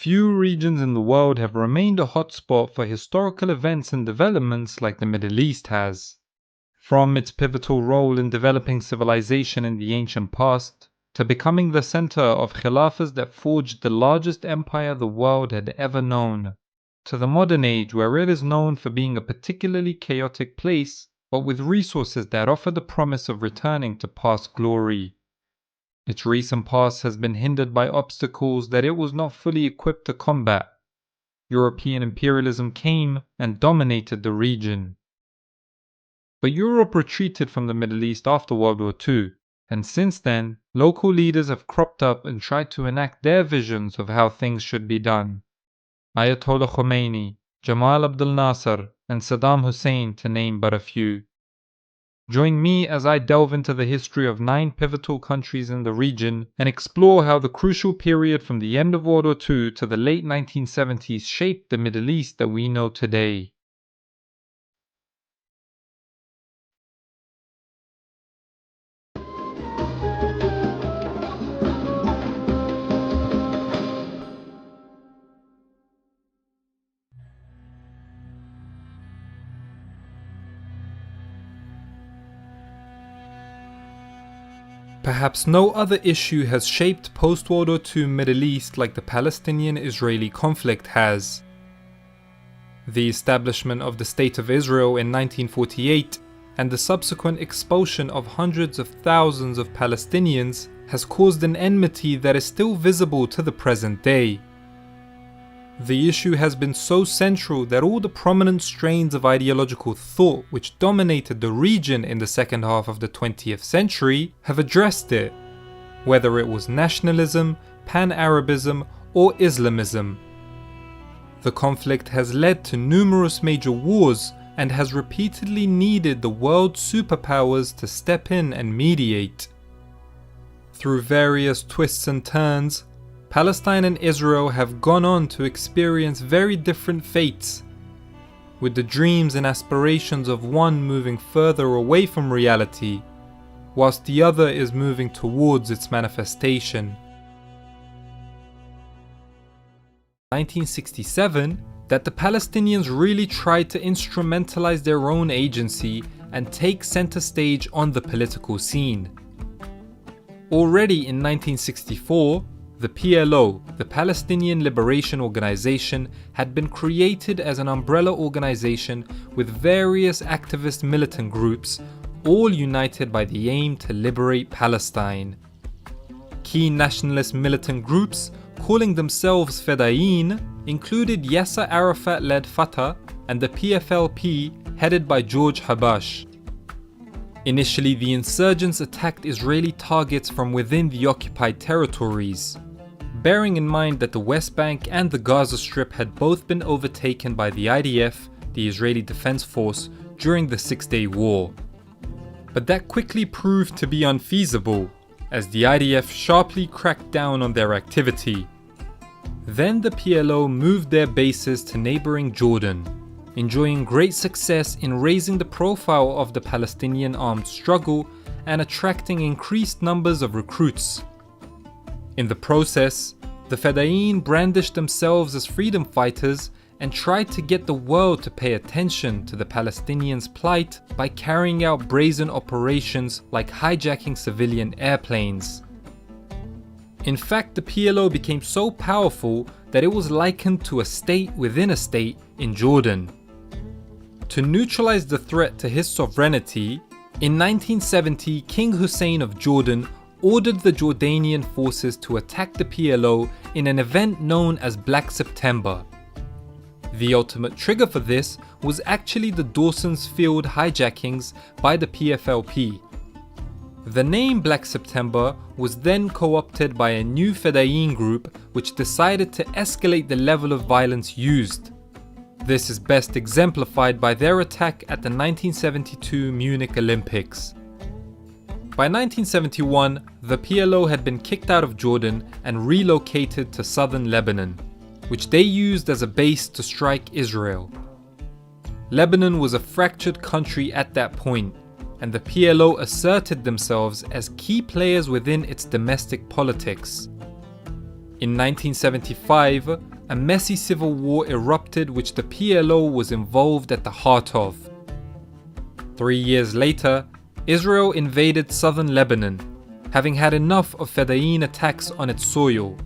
Few regions in the world have remained a hotspot for historical events and developments like the Middle East has. From its pivotal role in developing civilization in the ancient past, to becoming the center of khilafahs that forged the largest empire the world had ever known, to the modern age where it is known for being a particularly chaotic place, but with resources that offer the promise of returning to past glory. Its recent past has been hindered by obstacles that it was not fully equipped to combat. European imperialism came and dominated the region. But Europe retreated from the Middle East after World War II, and since then, local leaders have cropped up and tried to enact their visions of how things should be done. Ayatollah Khomeini, Jamal Abdel Nasser, and Saddam Hussein, to name but a few. Join me as I delve into the history of 9 pivotal countries in the region and explore how the crucial period from the end of World War II to the late 1970s shaped the Middle East that we know today. Perhaps no other issue has shaped post-World War II Middle East like the Palestinian-Israeli conflict has. The establishment of the State of Israel in 1948 and the subsequent expulsion of hundreds of thousands of Palestinians has caused an enmity that is still visible to the present day. The issue has been so central that all the prominent strains of ideological thought which dominated the region in the second half of the 20th century have addressed it, whether it was nationalism, pan-Arabism, or Islamism. The conflict has led to numerous major wars and has repeatedly needed the world superpowers to step in and mediate. Through various twists and turns, Palestine and Israel have gone on to experience very different fates, with the dreams and aspirations of one moving further away from reality, whilst the other is moving towards its manifestation. 1967, that the Palestinians really tried to instrumentalize their own agency and take center stage on the political scene. Already in 1964, the PLO, the Palestinian Liberation Organization, had been created as an umbrella organization with various activist militant groups, all united by the aim to liberate Palestine. Key nationalist militant groups, calling themselves Fedayeen, included Yasser Arafat-led Fatah and the PFLP, headed by George Habash. Initially, the insurgents attacked Israeli targets from within the occupied territories, bearing in mind that the West Bank and the Gaza Strip had both been overtaken by the IDF, the Israeli Defense Force, during the Six-Day War. But that quickly proved to be unfeasible, as the IDF sharply cracked down on their activity. Then the PLO moved their bases to neighboring Jordan, enjoying great success in raising the profile of the Palestinian armed struggle and attracting increased numbers of recruits. In the process, the Fedayeen brandished themselves as freedom fighters and tried to get the world to pay attention to the Palestinians' plight by carrying out brazen operations like hijacking civilian airplanes. In fact, the PLO became so powerful that it was likened to a state within a state in Jordan. To neutralize the threat to his sovereignty, in 1970 King Hussein of Jordan ordered the Jordanian forces to attack the PLO in an event known as Black September. The ultimate trigger for this was actually the Dawson's Field hijackings by the PFLP. The name Black September was then co-opted by a new Fedayeen group which decided to escalate the level of violence used. This is best exemplified by their attack at the 1972 Munich Olympics. By 1971, the PLO had been kicked out of Jordan and relocated to southern Lebanon, which they used as a base to strike Israel. Lebanon was a fractured country at that point, and the PLO asserted themselves as key players within its domestic politics. In 1975, a messy civil war erupted which the PLO was involved at the heart of. 3 years later, Israel invaded southern Lebanon, having had enough of Fedayeen attacks on its soil.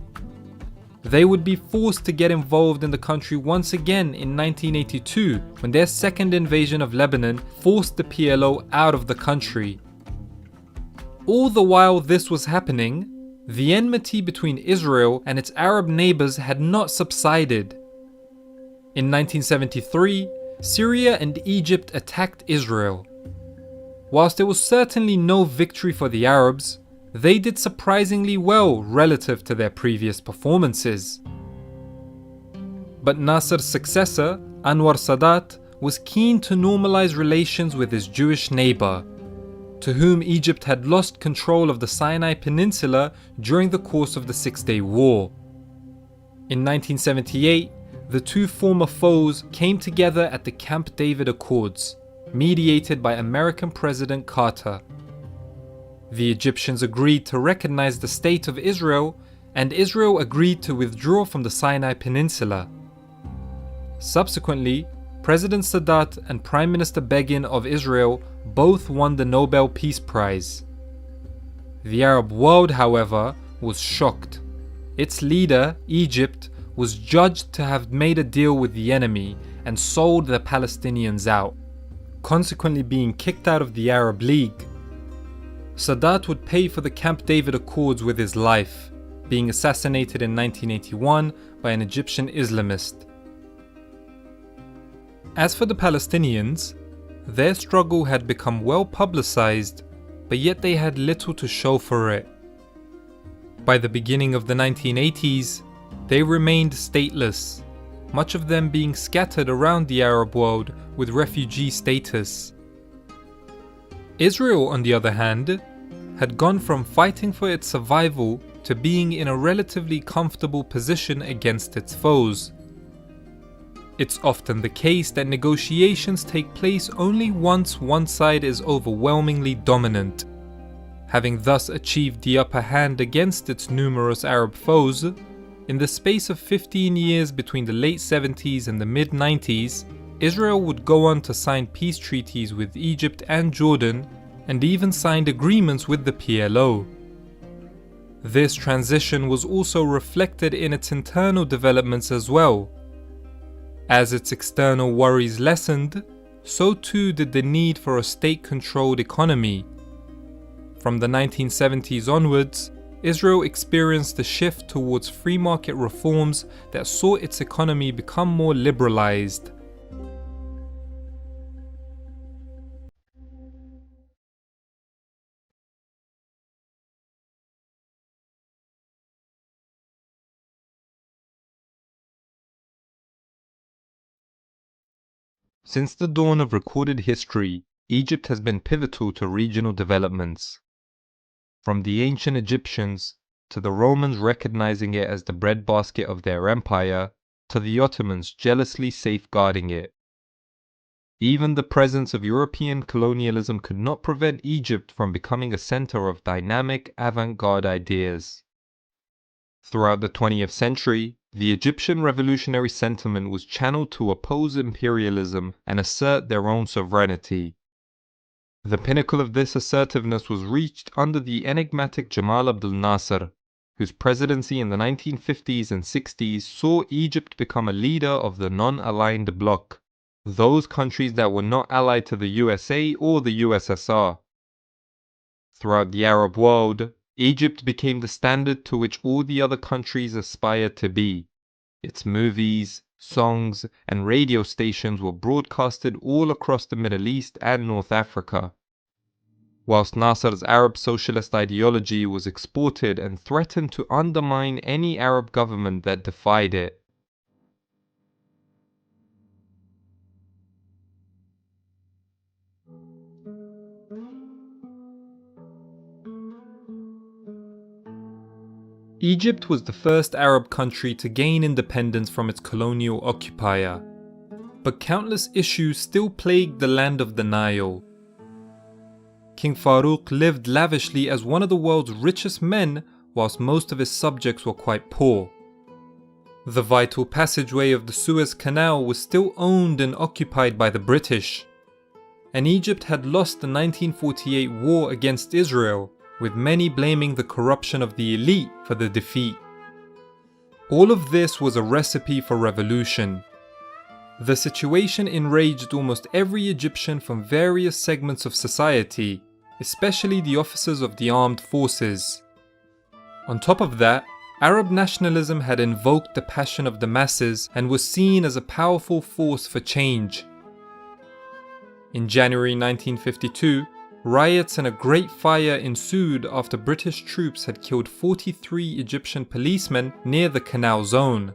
They would be forced to get involved in the country once again in 1982 when their second invasion of Lebanon forced the PLO out of the country. All the while this was happening, the enmity between Israel and its Arab neighbors had not subsided. In 1973, Syria and Egypt attacked Israel. Whilst there was certainly no victory for the Arabs, they did surprisingly well relative to their previous performances. But Nasser's successor, Anwar Sadat, was keen to normalize relations with his Jewish neighbor, to whom Egypt had lost control of the Sinai Peninsula during the course of the Six-Day War. In 1978, the two former foes came together at the Camp David Accords, mediated by American President Carter. The Egyptians agreed to recognize the State of Israel, and Israel agreed to withdraw from the Sinai Peninsula. Subsequently, President Sadat and Prime Minister Begin of Israel both won the Nobel Peace Prize. The Arab world, however, was shocked. Its leader, Egypt, was judged to have made a deal with the enemy and sold the Palestinians out, consequently being kicked out of the Arab League. Sadat would pay for the Camp David Accords with his life, being assassinated in 1981 by an Egyptian Islamist. As for the Palestinians, their struggle had become well publicized, but yet they had little to show for it. By the beginning of the 1980s, they remained stateless, much of them being scattered around the Arab world with refugee status. Israel, on the other hand, had gone from fighting for its survival to being in a relatively comfortable position against its foes. It's often the case that negotiations take place only once one side is overwhelmingly dominant. Having thus achieved the upper hand against its numerous Arab foes, in the space of 15 years between the late 70s and the mid-90s, Israel would go on to sign peace treaties with Egypt and Jordan, and even signed agreements with the PLO. This transition was also reflected in its internal developments as well. As its external worries lessened, so too did the need for a state-controlled economy. From the 1970s onwards, Israel experienced a shift towards free market reforms that saw its economy become more liberalized. Since the dawn of recorded history, Egypt has been pivotal to regional developments. From the ancient Egyptians, to the Romans recognizing it as the breadbasket of their empire, to the Ottomans jealously safeguarding it. Even the presence of European colonialism could not prevent Egypt from becoming a center of dynamic, avant-garde ideas. Throughout the 20th century, the Egyptian revolutionary sentiment was channeled to oppose imperialism and assert their own sovereignty. The pinnacle of this assertiveness was reached under the enigmatic Jamal Abdel Nasser, whose presidency in the 1950s and 60s saw Egypt become a leader of the non-aligned bloc, those countries that were not allied to the USA or the USSR. Throughout the Arab world, Egypt became the standard to which all the other countries aspired to be. Its movies, songs, and radio stations were broadcasted all across the Middle East and North Africa. Whilst Nasser's Arab socialist ideology was exported and threatened to undermine any Arab government that defied it. Egypt was the first Arab country to gain independence from its colonial occupier, but countless issues still plagued the land of the Nile. King Farouk lived lavishly as one of the world's richest men, whilst most of his subjects were quite poor. The vital passageway of the Suez Canal was still owned and occupied by the British, and Egypt had lost the 1948 war against Israel, with many blaming the corruption of the elite for the defeat. All of this was a recipe for revolution. The situation enraged almost every Egyptian from various segments of society, especially the officers of the armed forces. On top of that, Arab nationalism had invoked the passion of the masses and was seen as a powerful force for change. In January 1952, riots and a great fire ensued after British troops had killed 43 Egyptian policemen near the Canal Zone.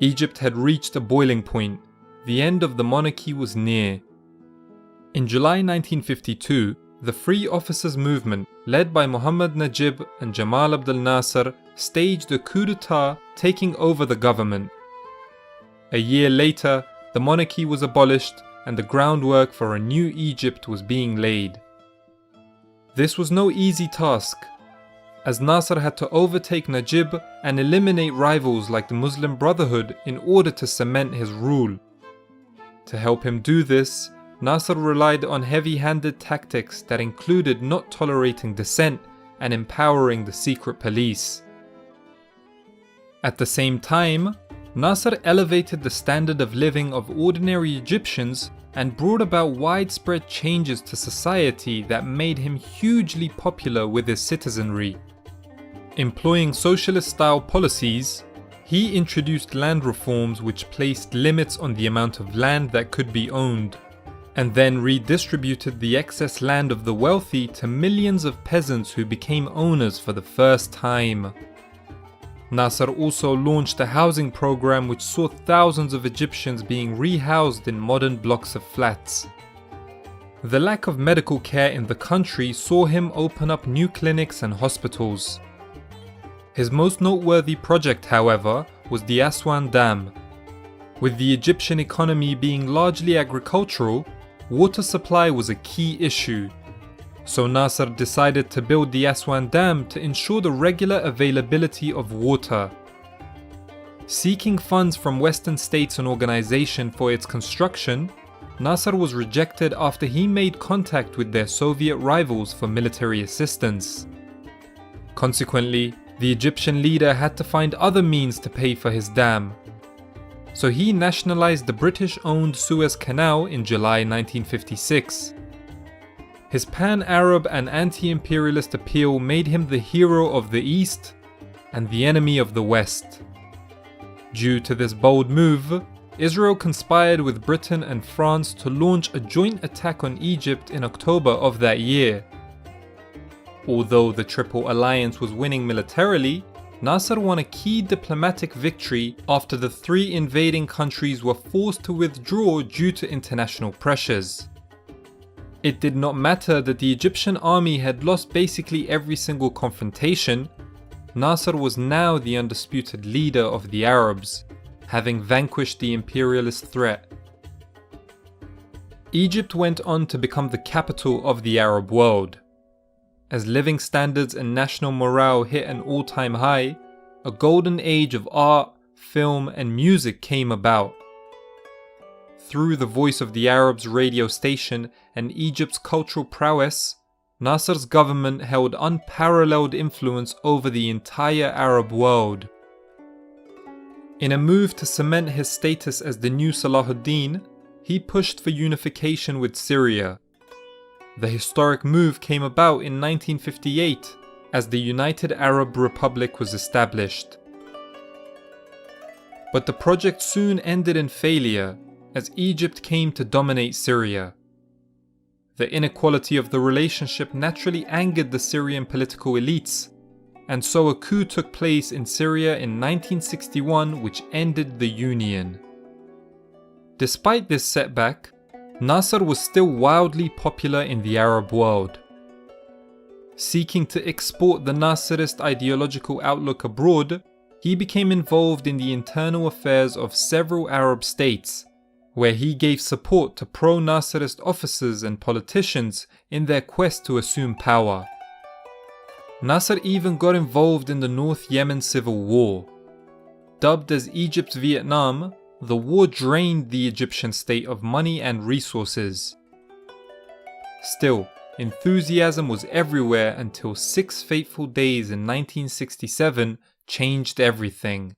Egypt had reached a boiling point. The end of the monarchy was near. In July 1952, the Free Officers Movement, led by Muhammad Najib and Jamal Abdel Nasser, staged a coup d'etat, taking over the government. A year later, the monarchy was abolished and the groundwork for a new Egypt was being laid. This was no easy task, as Nasser had to overtake Najib and eliminate rivals like the Muslim Brotherhood in order to cement his rule. To help him do this, Nasser relied on heavy-handed tactics that included not tolerating dissent and empowering the secret police. At the same time, Nasser elevated the standard of living of ordinary Egyptians and brought about widespread changes to society that made him hugely popular with his citizenry. Employing socialist-style policies, he introduced land reforms which placed limits on the amount of land that could be owned, and then redistributed the excess land of the wealthy to millions of peasants who became owners for the first time. Nasser also launched a housing program which saw thousands of Egyptians being rehoused in modern blocks of flats. The lack of medical care in the country saw him open up new clinics and hospitals. His most noteworthy project, however, was the Aswan Dam. With the Egyptian economy being largely agricultural, water supply was a key issue. So Nasser decided to build the Aswan Dam to ensure the regular availability of water. Seeking funds from Western states and organizations for its construction, Nasser was rejected after he made contact with their Soviet rivals for military assistance. Consequently, the Egyptian leader had to find other means to pay for his dam. So he nationalized the British-owned Suez Canal in July 1956. His pan-Arab and anti-imperialist appeal made him the hero of the East and the enemy of the West. Due to this bold move, Israel conspired with Britain and France to launch a joint attack on Egypt in October of that year. Although the Triple Alliance was winning militarily, Nasser won a key diplomatic victory after the three invading countries were forced to withdraw due to international pressures. It did not matter that the Egyptian army had lost basically every single confrontation. Nasser was now the undisputed leader of the Arabs, having vanquished the imperialist threat. Egypt went on to become the capital of the Arab world. As living standards and national morale hit an all-time high, a golden age of art, film, and music came about. Through the voice of the Arabs radio station and Egypt's cultural prowess, Nasser's government held unparalleled influence over the entire Arab world. In a move to cement his status as the new Salahuddin, he pushed for unification with Syria. The historic move came about in 1958 as the United Arab Republic was established. But the project soon ended in failure as Egypt came to dominate Syria. The inequality of the relationship naturally angered the Syrian political elites, and so a coup took place in Syria in 1961 which ended the union. Despite this setback, Nasser was still wildly popular in the Arab world. Seeking to export the Nasserist ideological outlook abroad, he became involved in the internal affairs of several Arab states, where he gave support to pro-Nasserist officers and politicians in their quest to assume power. Nasser even got involved in the North Yemen civil war. Dubbed as Egypt's Vietnam, the war drained the Egyptian state of money and resources. Still, enthusiasm was everywhere until 6 fateful days in 1967 changed everything.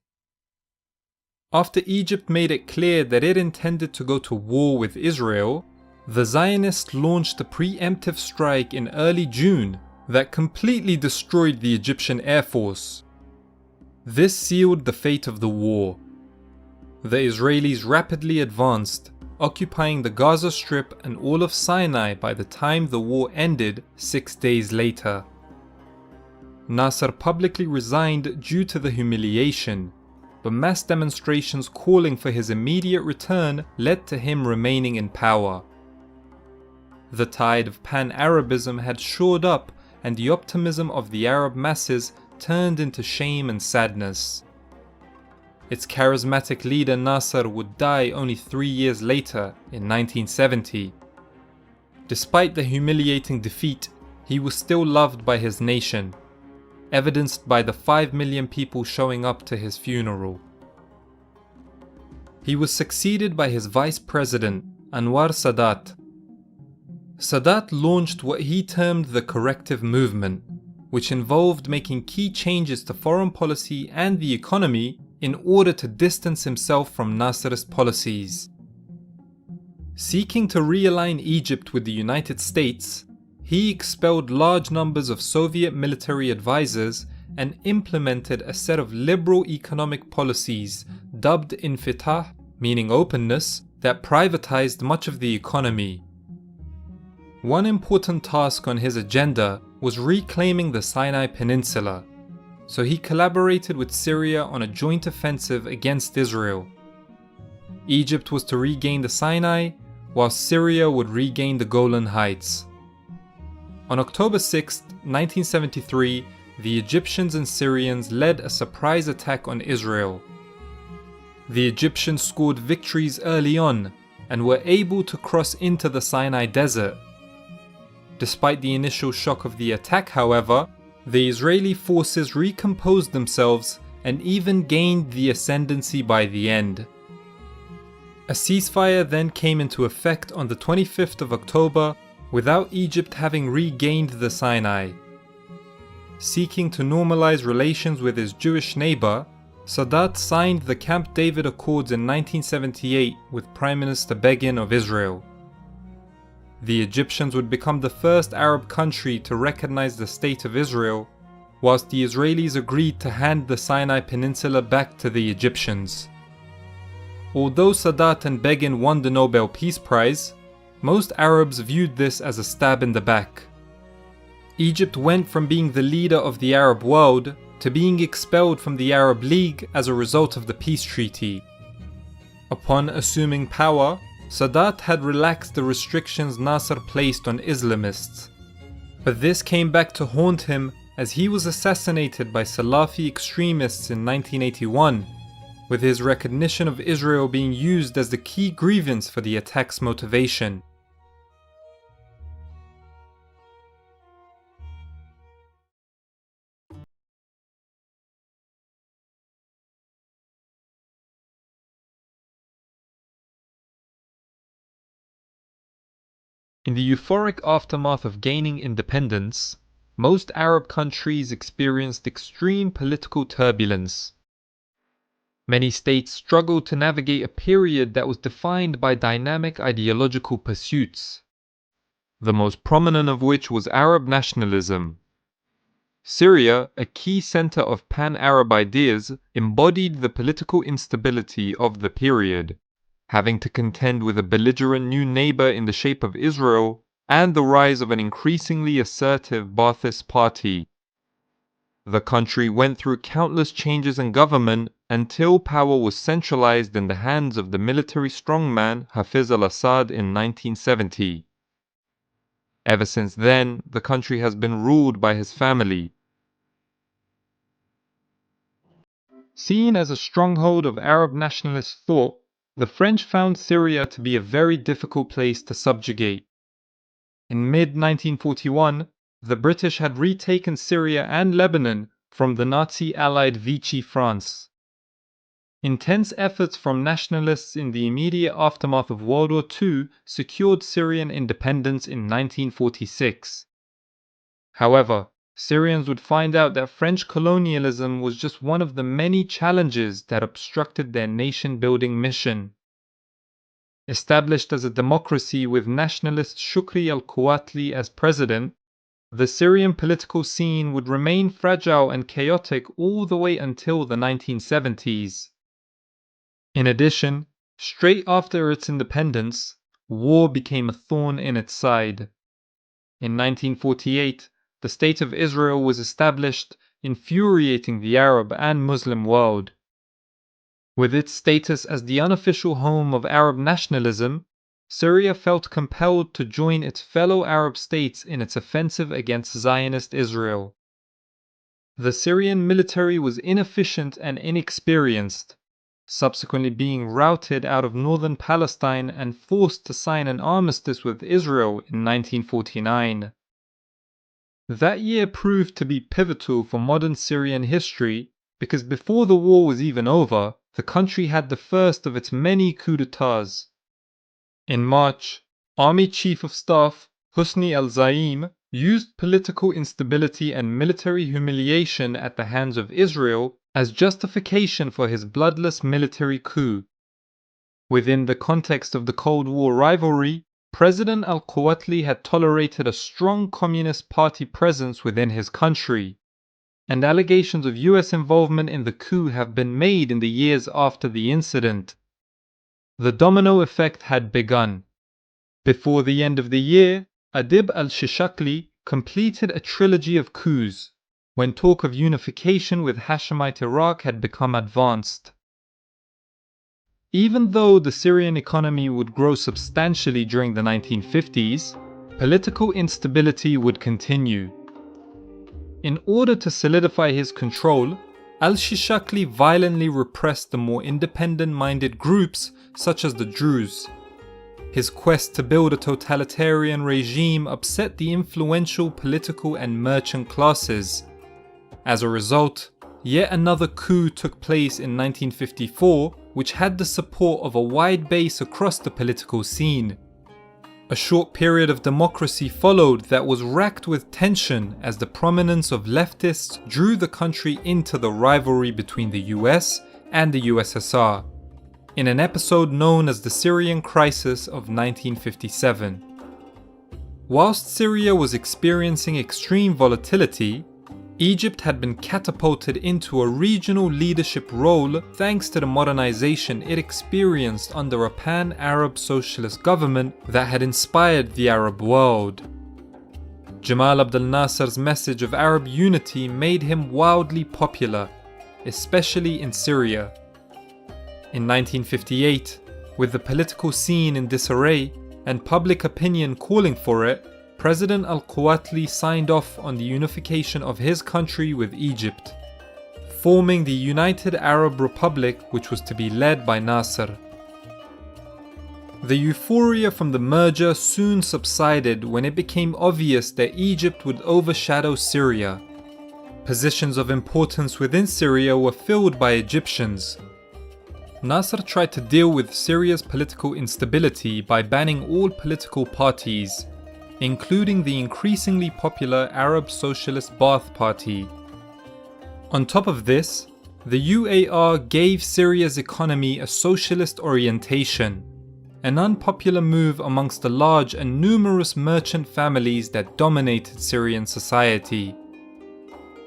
After Egypt made it clear that it intended to go to war with Israel, the Zionists launched a preemptive strike in early June that completely destroyed the Egyptian Air Force. This sealed the fate of the war. The Israelis rapidly advanced, occupying the Gaza Strip and all of Sinai by the time the war ended 6 days later. Nasser publicly resigned due to the humiliation, but mass demonstrations calling for his immediate return led to him remaining in power. The tide of pan-Arabism had shored up, and the optimism of the Arab masses turned into shame and sadness. Its charismatic leader Nasser would die only 3 years later, in 1970. Despite the humiliating defeat, he was still loved by his nation, evidenced by the 5 million people showing up to his funeral. He was succeeded by his vice president, Anwar Sadat. Sadat launched what he termed the corrective movement, which involved making key changes to foreign policy and the economy in order to distance himself from Nasser's policies. Seeking to realign Egypt with the United States, he expelled large numbers of Soviet military advisors and implemented a set of liberal economic policies dubbed infitah, meaning openness, that privatized much of the economy. One important task on his agenda was reclaiming the Sinai Peninsula, so he collaborated with Syria on a joint offensive against Israel. Egypt was to regain the Sinai, while Syria would regain the Golan Heights. On October 6, 1973, the Egyptians and Syrians led a surprise attack on Israel. The Egyptians scored victories early on and were able to cross into the Sinai Desert. Despite the initial shock of the attack, however, the Israeli forces recomposed themselves and even gained the ascendancy by the end. A ceasefire then came into effect on the 25th of October without Egypt having regained the Sinai. Seeking to normalize relations with his Jewish neighbor, Sadat signed the Camp David Accords in 1978 with Prime Minister Begin of Israel. The Egyptians would become the first Arab country to recognize the State of Israel, whilst the Israelis agreed to hand the Sinai Peninsula back to the Egyptians. Although Sadat and Begin won the Nobel Peace Prize, most Arabs viewed this as a stab in the back. Egypt went from being the leader of the Arab world to being expelled from the Arab League as a result of the peace treaty. Upon assuming power, Sadat had relaxed the restrictions Nasser placed on Islamists. But this came back to haunt him as he was assassinated by Salafi extremists in 1981, with his recognition of Israel being used as the key grievance for the attack's motivation. In the euphoric aftermath of gaining independence, most Arab countries experienced extreme political turbulence. Many states struggled to navigate a period that was defined by dynamic ideological pursuits, the most prominent of which was Arab nationalism. Syria, a key center of pan-Arab ideas, embodied the political instability of the period, having to contend with a belligerent new neighbor in the shape of Israel and the rise of an increasingly assertive Ba'athist party. The country went through countless changes in government until power was centralized in the hands of the military strongman Hafiz al-Assad in 1970. Ever since then, the country has been ruled by his family. Seen as a stronghold of Arab nationalist thought, the French found Syria to be a very difficult place to subjugate. In mid-1941, the British had retaken Syria and Lebanon from the Nazi-allied Vichy France. Intense efforts from nationalists in the immediate aftermath of World War II secured Syrian independence in 1946. However, Syrians would find out that French colonialism was just one of the many challenges that obstructed their nation-building mission. Established as a democracy with nationalist Shukri al-Quwatli as president, the Syrian political scene would remain fragile and chaotic all the way until the 1970s. In addition, straight after its independence, war became a thorn in its side. In 1948, the State of Israel was established, infuriating the Arab and Muslim world. With its status as the unofficial home of Arab nationalism, Syria felt compelled to join its fellow Arab states in its offensive against Zionist Israel. The Syrian military was inefficient and inexperienced, subsequently being routed out of northern Palestine and forced to sign an armistice with Israel in 1949. That year proved to be pivotal for modern Syrian history because before the war was even over, the country had the first of its many coups d'etats. In March, Army Chief of Staff Hosni al-Zaim used political instability and military humiliation at the hands of Israel as justification for his bloodless military coup. Within the context of the Cold War rivalry, President al-Quwatli had tolerated a strong Communist Party presence within his country, and allegations of US involvement in the coup have been made in the years after the incident. The domino effect had begun. Before the end of the year, Adib al-Shishakli completed a trilogy of coups, when talk of unification with Hashemite Iraq had become advanced. Even though the Syrian economy would grow substantially during the 1950s, political instability would continue. In order to solidify his control, al-Shishakli violently repressed the more independent-minded groups such as the Druze. His quest to build a totalitarian regime upset the influential political and merchant classes. As a result, yet another coup took place in 1954, which had the support of a wide base across the political scene. A short period of democracy followed that was racked with tension as the prominence of leftists drew the country into the rivalry between the US and the USSR, in an episode known as the Syrian Crisis of 1957. Whilst Syria was experiencing extreme volatility, Egypt had been catapulted into a regional leadership role thanks to the modernization it experienced under a pan-Arab socialist government that had inspired the Arab world. Jamal Abdel Nasser's message of Arab unity made him wildly popular, especially in Syria. In 1958, with the political scene in disarray and public opinion calling for it, President al-Quwatli signed off on the unification of his country with Egypt, forming the United Arab Republic, which was to be led by Nasser. The euphoria from the merger soon subsided when it became obvious that Egypt would overshadow Syria. Positions of importance within Syria were filled by Egyptians. Nasser tried to deal with Syria's political instability by banning all political parties, including the increasingly popular Arab Socialist Ba'ath Party. On top of this, the UAR gave Syria's economy a socialist orientation, an unpopular move amongst the large and numerous merchant families that dominated Syrian society.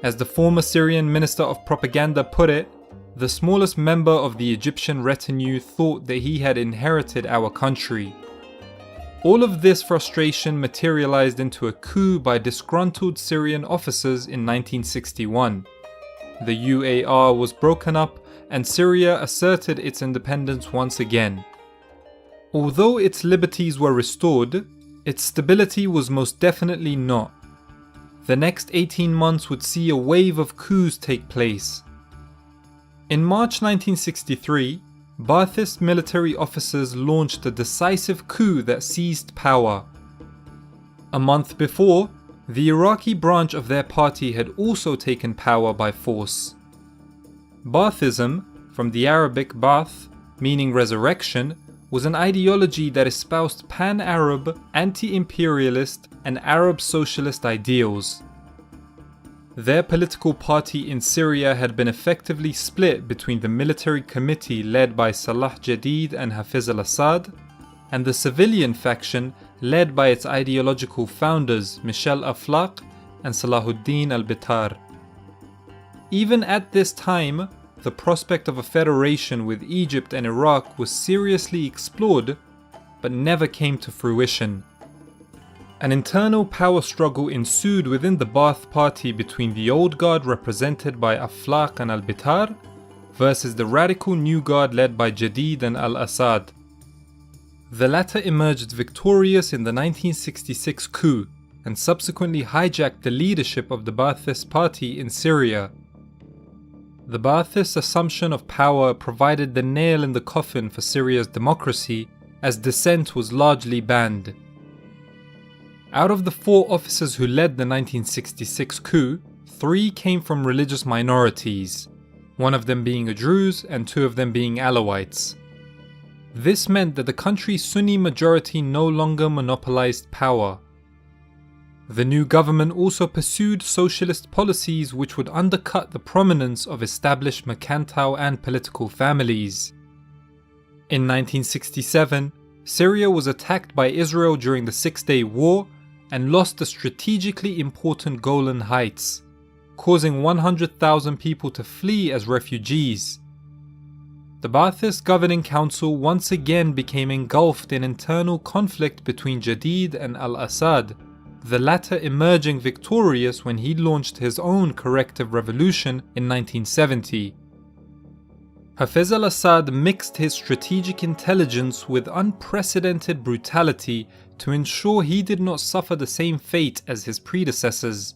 As the former Syrian Minister of Propaganda put it, the smallest member of the Egyptian retinue thought that he had inherited our country. All of this frustration materialized into a coup by disgruntled Syrian officers in 1961. The UAR was broken up and Syria asserted its independence once again. Although its liberties were restored, its stability was most definitely not. The next 18 months would see a wave of coups take place. In March 1963, Ba'athist military officers launched a decisive coup that seized power. A month before, the Iraqi branch of their party had also taken power by force. Ba'athism, from the Arabic ba'th, meaning resurrection, was an ideology that espoused pan-Arab, anti-imperialist, and Arab socialist ideals. Their political party in Syria had been effectively split between the military committee led by Salah Jadid and Hafiz al-Assad, and the civilian faction led by its ideological founders Michel Aflaq and Salahuddin al-Bitar. Even at this time, the prospect of a federation with Egypt and Iraq was seriously explored, but never came to fruition. An internal power struggle ensued within the Ba'ath party between the old guard represented by Aflaq and al-Bitar versus the radical new guard led by Jadid and al-Assad. The latter emerged victorious in the 1966 coup and subsequently hijacked the leadership of the Ba'athist party in Syria. The Ba'athist assumption of power provided the nail in the coffin for Syria's democracy, as dissent was largely banned. Out of the 4 officers who led the 1966 coup, 3 came from religious minorities, one of them being a Druze and 2 of them being Alawites. This meant that the country's Sunni majority no longer monopolized power. The new government also pursued socialist policies which would undercut the prominence of established mercantile and political families. In 1967, Syria was attacked by Israel during the Six-Day War and lost the strategically important Golan Heights, causing 100,000 people to flee as refugees. The Ba'athist governing council once again became engulfed in internal conflict between Jadid and al-Assad, the latter emerging victorious when he launched his own corrective revolution in 1970. Hafiz al-Assad mixed his strategic intelligence with unprecedented brutality to ensure he did not suffer the same fate as his predecessors.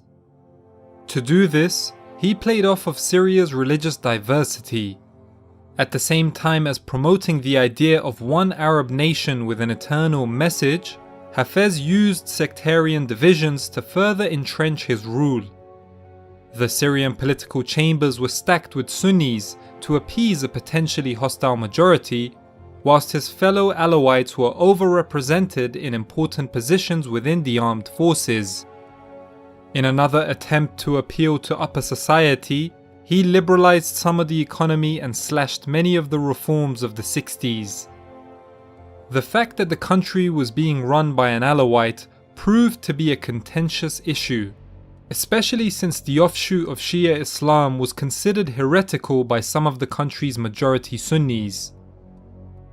To do this, he played off of Syria's religious diversity. At the same time as promoting the idea of one Arab nation with an eternal message, Hafez used sectarian divisions to further entrench his rule. The Syrian political chambers were stacked with Sunnis to appease a potentially hostile majority, whilst his fellow Alawites were overrepresented in important positions within the armed forces. In another attempt to appeal to upper society, he liberalized some of the economy and slashed many of the reforms of the 60s. The fact that the country was being run by an Alawite proved to be a contentious issue, especially since the offshoot of Shia Islam was considered heretical by some of the country's majority Sunnis.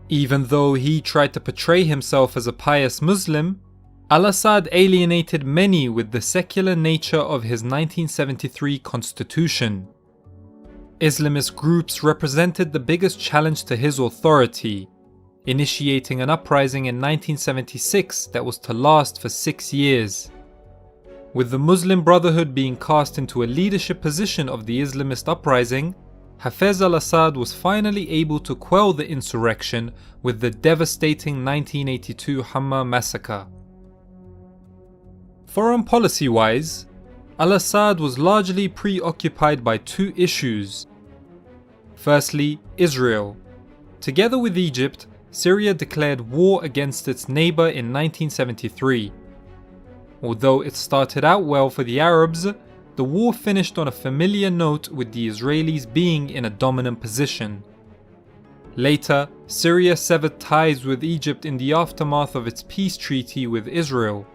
Even though he tried to portray himself as a pious Muslim, al-Assad alienated many with the secular nature of his 1973 constitution. Islamist groups represented the biggest challenge to his authority, initiating an uprising in 1976 that was to last for 6 years. With the Muslim Brotherhood being cast into a leadership position of the Islamist uprising, Hafez al-Assad was finally able to quell the insurrection with the devastating 1982 Hamma massacre. Foreign policy-wise, al-Assad was largely preoccupied by 2 issues. Firstly, Israel. Together with Egypt, Syria declared war against its neighbor in 1973. Although it started out well for the Arabs, the war finished on a familiar note with the Israelis being in a dominant position. Later, Syria severed ties with Egypt in the aftermath of its peace treaty with Israel.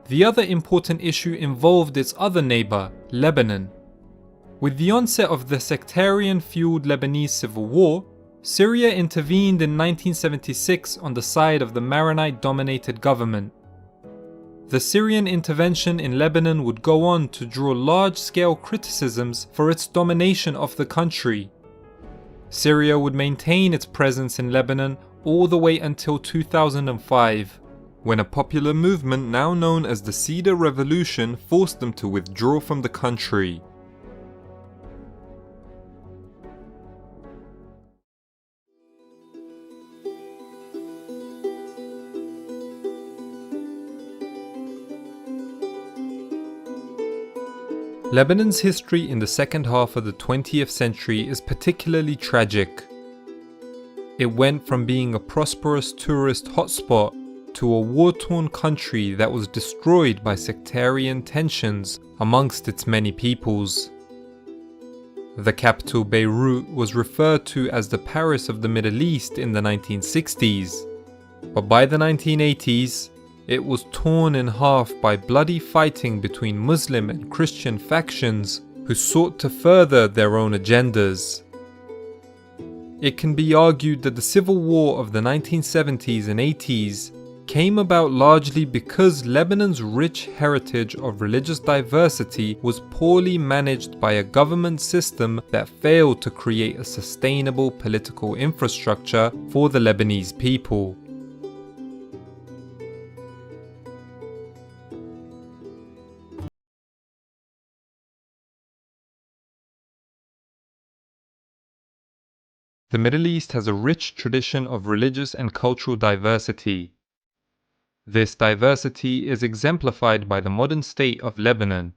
The other important issue involved its other neighbor, Lebanon. With the onset of the sectarian-fueled Lebanese civil war, Syria intervened in 1976 on the side of the Maronite-dominated government. The Syrian intervention in Lebanon would go on to draw large-scale criticisms for its domination of the country. Syria would maintain its presence in Lebanon all the way until 2005, when a popular movement now known as the Cedar Revolution forced them to withdraw from the country. Lebanon's history in the second half of the 20th century is particularly tragic. It went from being a prosperous tourist hotspot to a war-torn country that was destroyed by sectarian tensions amongst its many peoples. The capital Beirut was referred to as the Paris of the Middle East in the 1960s, but by the 1980s, it was torn in half by bloody fighting between Muslim and Christian factions who sought to further their own agendas. It can be argued that the civil war of the 1970s and 80s came about largely because Lebanon's rich heritage of religious diversity was poorly managed by a government system that failed to create a sustainable political infrastructure for the Lebanese people. The Middle East has a rich tradition of religious and cultural diversity. This diversity is exemplified by the modern state of Lebanon.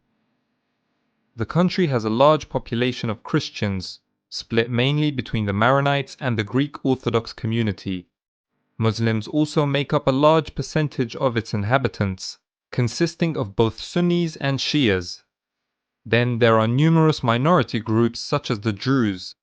The country has a large population of Christians, split mainly between the Maronites and the Greek Orthodox community. Muslims also make up a large percentage of its inhabitants, consisting of both Sunnis and Shias. Then there are numerous minority groups such as the Druze.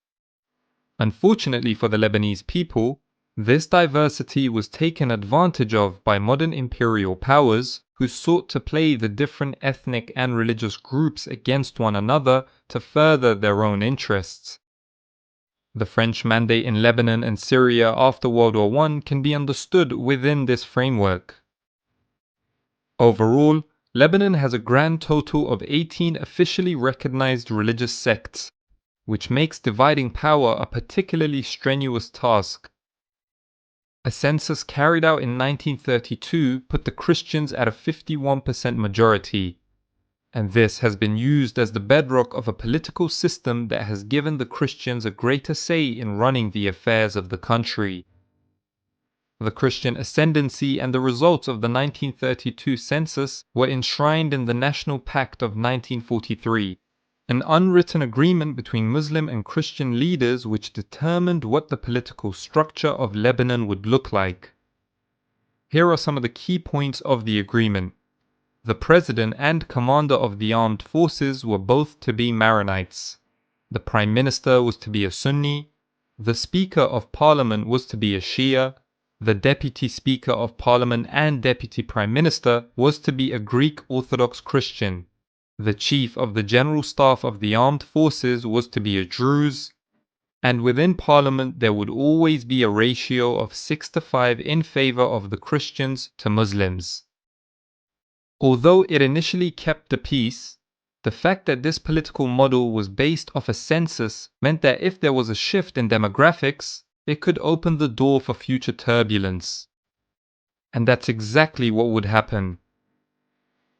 Unfortunately for the Lebanese people, this diversity was taken advantage of by modern imperial powers who sought to play the different ethnic and religious groups against one another to further their own interests. The French mandate in Lebanon and Syria after World War I can be understood within this framework. Overall, Lebanon has a grand total of 18 officially recognized religious sects, which makes dividing power a particularly strenuous task. A census carried out in 1932 put the Christians at a 51% majority, and this has been used as the bedrock of a political system that has given the Christians a greater say in running the affairs of the country. The Christian ascendancy and the results of the 1932 census were enshrined in the National Pact of 1943, an unwritten agreement between Muslim and Christian leaders which determined what the political structure of Lebanon would look like. Here are some of the key points of the agreement. The president and commander of the armed forces were both to be Maronites. The prime minister was to be a Sunni. The speaker of parliament was to be a Shia. The deputy speaker of parliament and deputy prime minister was to be a Greek Orthodox Christian. The chief of the general staff of the armed forces was to be a Druze, and within parliament there would always be a ratio of 6-5 in favor of the Christians to Muslims. Although it initially kept the peace, the fact that this political model was based off a census meant that if there was a shift in demographics, it could open the door for future turbulence. And that's exactly what would happen.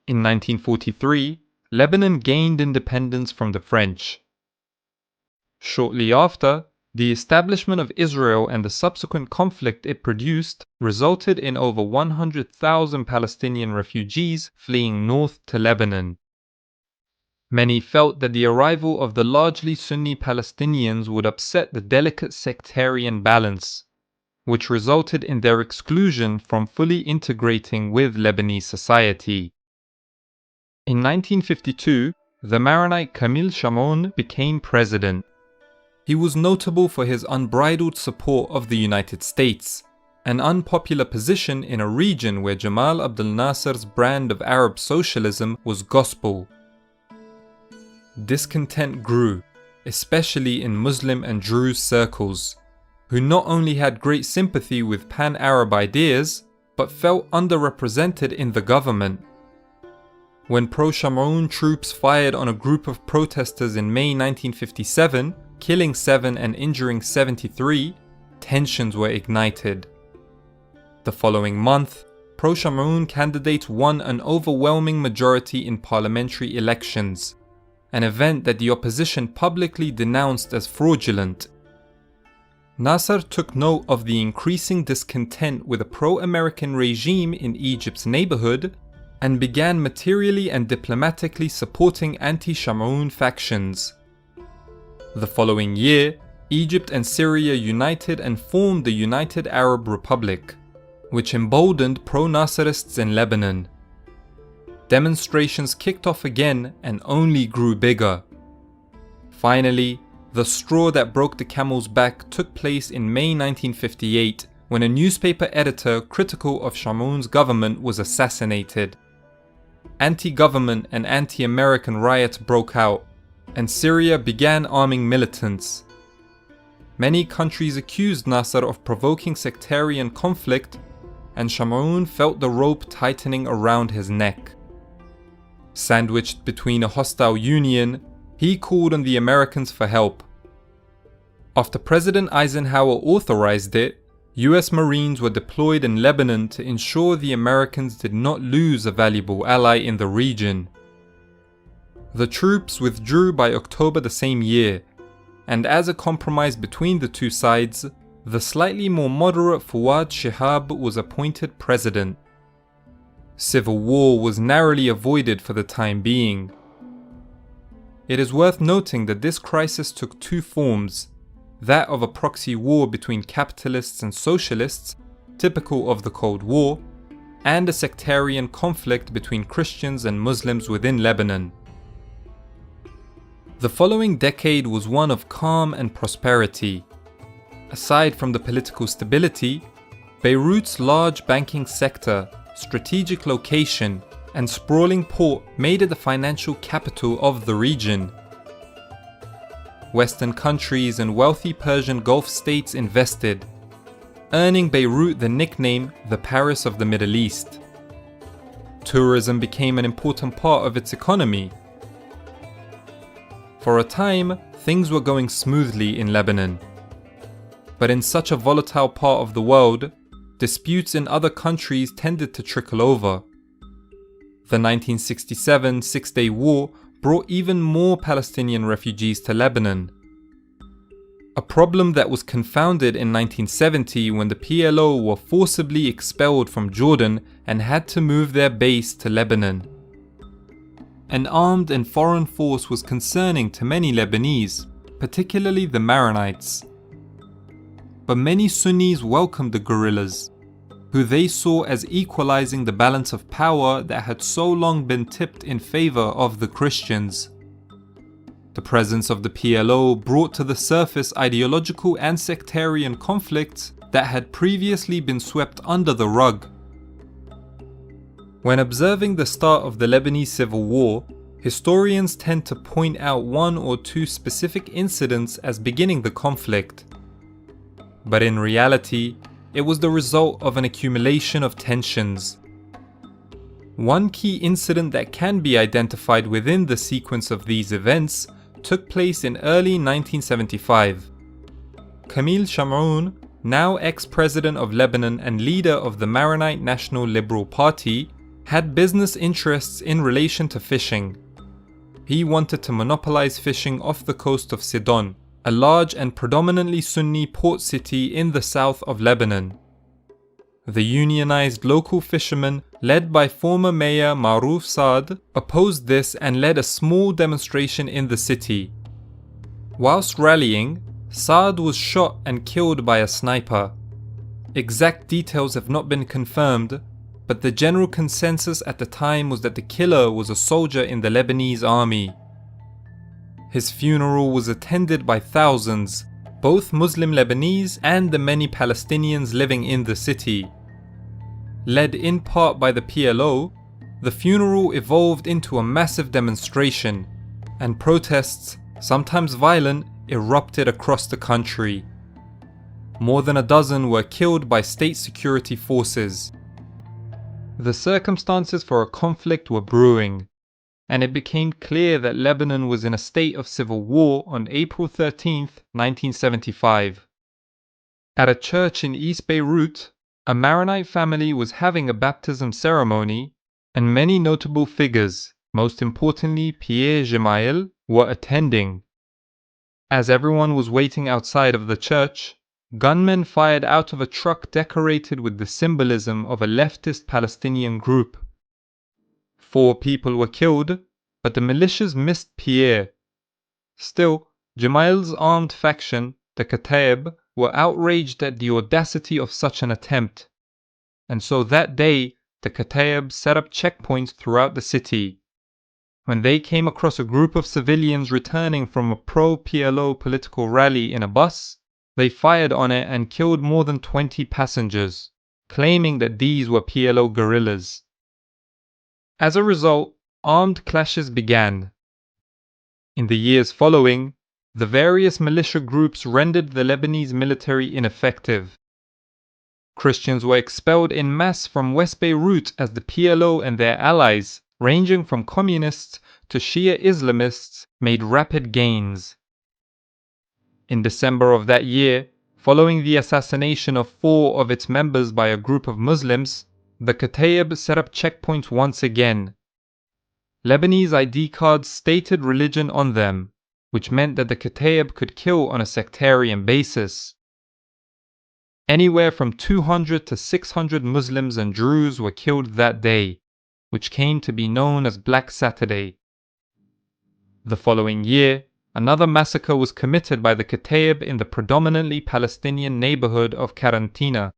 In 1943, Lebanon gained independence from the French. Shortly after, the establishment of Israel and the subsequent conflict it produced resulted in over 100,000 Palestinian refugees fleeing north to Lebanon. Many felt that the arrival of the largely Sunni Palestinians would upset the delicate sectarian balance, which resulted in their exclusion from fully integrating with Lebanese society. In 1952, the Maronite Camille Chamoun became president. He was notable for his unbridled support of the United States, an unpopular position in a region where Jamal Abdel Nasser's brand of Arab socialism was gospel. Discontent grew, especially in Muslim and Druze circles, who not only had great sympathy with pan-Arab ideas, but felt underrepresented in the government. When pro-Chamoun troops fired on a group of protesters in May 1957, killing 7 and injuring 73, tensions were ignited. The following month, pro-Chamoun candidates won an overwhelming majority in parliamentary elections, an event that the opposition publicly denounced as fraudulent. Nasser took note of the increasing discontent with a pro-American regime in Egypt's neighborhood and began materially and diplomatically supporting anti-Shamroon factions. The following year, Egypt and Syria united and formed the United Arab Republic, which emboldened pro-Nasserists in Lebanon. Demonstrations kicked off again and only grew bigger. Finally, the straw that broke the camel's back took place in May 1958 when a newspaper editor critical of Shamroon's government was assassinated. Anti-government and anti-American riots broke out, and Syria began arming militants. Many countries accused Nasser of provoking sectarian conflict, and Shamroon felt the rope tightening around his neck. Sandwiched between a hostile union, he called on the Americans for help. After President Eisenhower authorized it, US Marines were deployed in Lebanon to ensure the Americans did not lose a valuable ally in the region. The troops withdrew by October the same year, and as a compromise between the two sides, the slightly more moderate Fuad Shihab was appointed president. Civil war was narrowly avoided for the time being. It is worth noting that this crisis took two forms: that of a proxy war between capitalists and socialists, typical of the Cold War, and a sectarian conflict between Christians and Muslims within Lebanon. The following decade was one of calm and prosperity. Aside from the political stability, Beirut's large banking sector, strategic location, and sprawling port made it the financial capital of the region. Western countries and wealthy Persian Gulf states invested, earning Beirut the nickname the Paris of the Middle East. Tourism became an important part of its economy. For a time, things were going smoothly in Lebanon. But in such a volatile part of the world, disputes in other countries tended to trickle over. The 1967 Six-Day War brought even more Palestinian refugees to Lebanon. A problem that was confounded in 1970 when the PLO were forcibly expelled from Jordan and had to move their base to Lebanon. An armed and foreign force was concerning to many Lebanese, particularly the Maronites. But many Sunnis welcomed the guerrillas, who they saw as equalizing the balance of power that had so long been tipped in favor of the Christians. The presence of the PLO brought to the surface ideological and sectarian conflicts that had previously been swept under the rug. When observing the start of the Lebanese Civil War, historians tend to point out one or two specific incidents as beginning the conflict. But in reality, it was the result of an accumulation of tensions. One key incident that can be identified within the sequence of these events took place in early 1975. Camille Shamroon, now ex-president of Lebanon and leader of the Maronite National Liberal Party, had business interests in relation to fishing. He wanted to monopolize fishing off the coast of Sidon, a large and predominantly Sunni port city in the south of Lebanon. The unionized local fishermen, led by former mayor Maruf Saad, opposed this and led a small demonstration in the city. Whilst rallying, Saad was shot and killed by a sniper. Exact details have not been confirmed, but the general consensus at the time was that the killer was a soldier in the Lebanese army. His funeral was attended by thousands, both Muslim Lebanese and the many Palestinians living in the city. Led in part by the PLO, the funeral evolved into a massive demonstration, and protests, sometimes violent, erupted across the country. More than a dozen were killed by state security forces. The circumstances for a conflict were brewing, and it became clear that Lebanon was in a state of civil war on April 13, 1975. At a church in East Beirut, a Maronite family was having a baptism ceremony, and many notable figures, most importantly Pierre Gemayel, were attending. As everyone was waiting outside of the church, gunmen fired out of a truck decorated with the symbolism of a leftist Palestinian group. 4 people were killed, but the militias missed Pierre. Still, Jamail's armed faction, the Kataib, were outraged at the audacity of such an attempt, and so that day the Kataib set up checkpoints throughout the city. When they came across a group of civilians returning from a pro-PLO political rally in a bus, they fired on it and killed more than 20 passengers, claiming that these were PLO guerrillas. As a result, armed clashes began. In the years following, the various militia groups rendered the Lebanese military ineffective. Christians were expelled en masse from West Beirut as the PLO and their allies, ranging from communists to Shia Islamists, made rapid gains. In December of that year, following the assassination of 4 of its members by a group of Muslims, the Kataib set up checkpoints once again. Lebanese ID cards stated religion on them, which meant that the Kataib could kill on a sectarian basis. Anywhere from 200 to 600 Muslims and Druze were killed that day, which came to be known as Black Saturday. The following year, another massacre was committed by the Kataib in the predominantly Palestinian neighborhood of Karantina.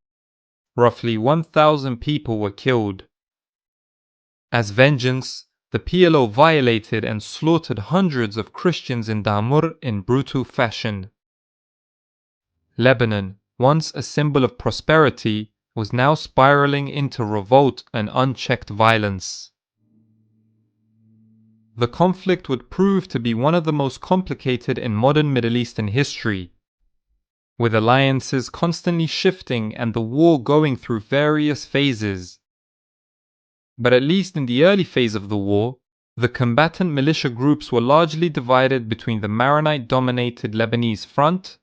Roughly 1,000 people were killed. As vengeance, the PLO violated and slaughtered hundreds of Christians in Damour in brutal fashion. Lebanon, once a symbol of prosperity, was now spiraling into revolt and unchecked violence. The conflict would prove to be one of the most complicated in modern Middle Eastern history, with alliances constantly shifting and the war going through various phases. But at least in the early phase of the war, the combatant militia groups were largely divided between the Maronite-dominated Lebanese Front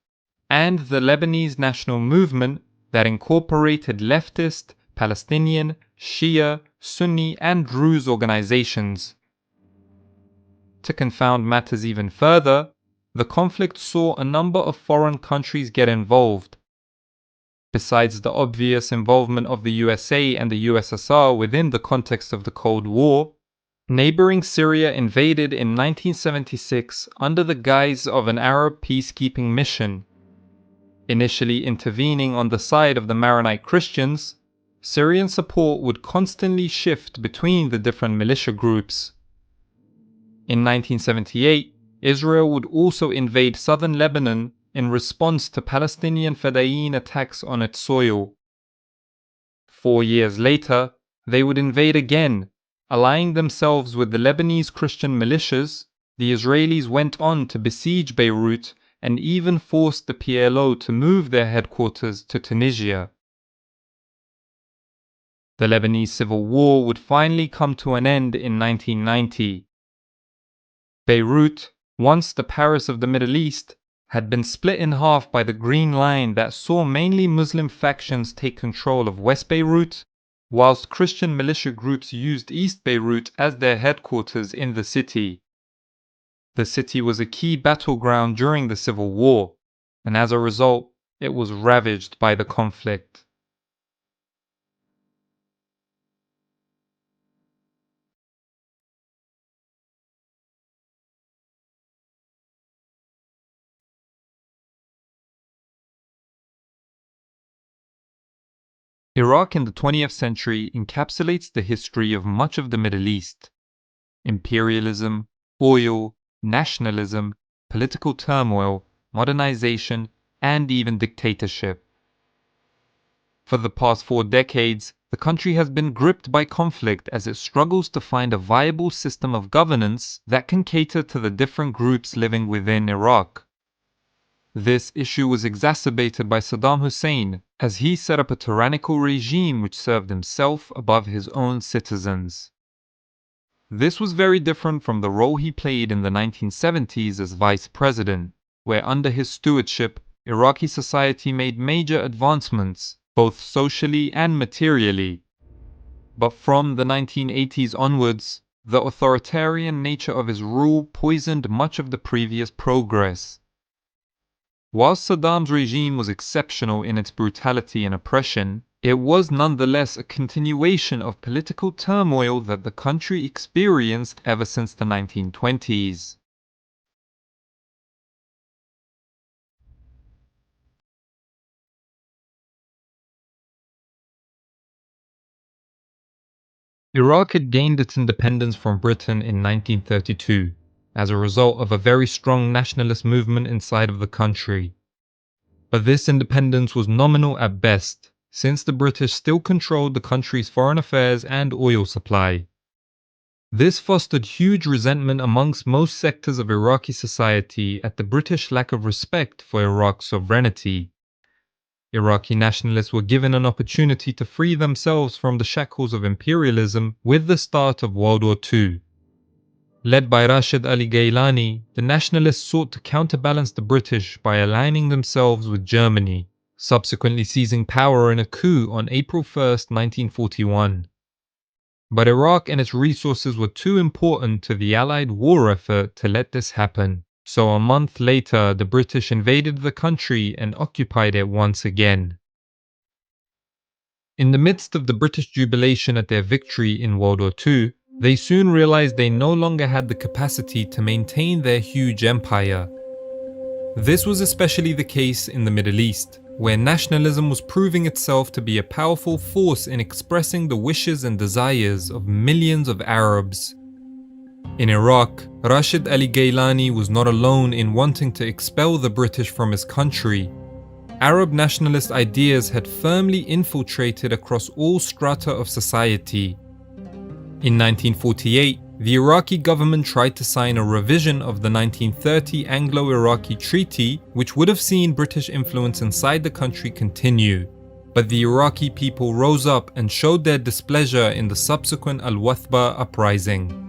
and the Lebanese National Movement that incorporated leftist, Palestinian, Shia, Sunni and Druze organizations. To confound matters even further, the conflict saw a number of foreign countries get involved. Besides the obvious involvement of the USA and the USSR within the context of the Cold War, neighboring Syria invaded in 1976 under the guise of an Arab peacekeeping mission. Initially intervening on the side of the Maronite Christians, Syrian support would constantly shift between the different militia groups. In 1978, Israel would also invade southern Lebanon in response to Palestinian Fedayeen attacks on its soil. 4 years later, they would invade again, allying themselves with the Lebanese Christian militias. The Israelis went on to besiege Beirut and even forced the PLO to move their headquarters to Tunisia. The Lebanese Civil War would finally come to an end in 1990. Beirut, once the Paris of the Middle East, had been split in half by the Green Line that saw mainly Muslim factions take control of West Beirut, whilst Christian militia groups used East Beirut as their headquarters in the city. The city was a key battleground during the Civil War, and as a result, it was ravaged by the conflict. Iraq in the 20th century encapsulates the history of much of the Middle East. Imperialism, oil, nationalism, political turmoil, modernization, and even dictatorship. For the past 4 decades, the country has been gripped by conflict as it struggles to find a viable system of governance that can cater to the different groups living within Iraq. This issue was exacerbated by Saddam Hussein, as he set up a tyrannical regime which served himself above his own citizens. This was very different from the role he played in the 1970s as vice president, where under his stewardship, Iraqi society made major advancements, both socially and materially. But from the 1980s onwards, the authoritarian nature of his rule poisoned much of the previous progress. Whilst Saddam's regime was exceptional in its brutality and oppression, It was nonetheless a continuation of political turmoil that the country experienced ever since the 1920s. Iraq had gained its independence from Britain in 1932 as a result of a very strong nationalist movement inside of the country. But this independence was nominal at best, since the British still controlled the country's foreign affairs and oil supply. This fostered huge resentment amongst most sectors of Iraqi society at the British lack of respect for Iraq's sovereignty. Iraqi nationalists were given an opportunity to free themselves from the shackles of imperialism with the start of World War II. Led by Rashid Ali Gaylani, the nationalists sought to counterbalance the British by aligning themselves with Germany, subsequently seizing power in a coup on April 1, 1941. But Iraq and its resources were too important to the Allied war effort to let this happen. So a month later, the British invaded the country and occupied it once again. In the midst of the British jubilation at their victory in World War II, they soon realized they no longer had the capacity to maintain their huge empire. This was especially the case in the Middle East, where nationalism was proving itself to be a powerful force in expressing the wishes and desires of millions of Arabs. In Iraq, Rashid Ali Gaylani was not alone in wanting to expel the British from his country. Arab nationalist ideas had firmly infiltrated across all strata of society. In 1948, the Iraqi government tried to sign a revision of the 1930 Anglo-Iraqi Treaty, which would have seen British influence inside the country continue. But the Iraqi people rose up and showed their displeasure in the subsequent Al-Wathba uprising.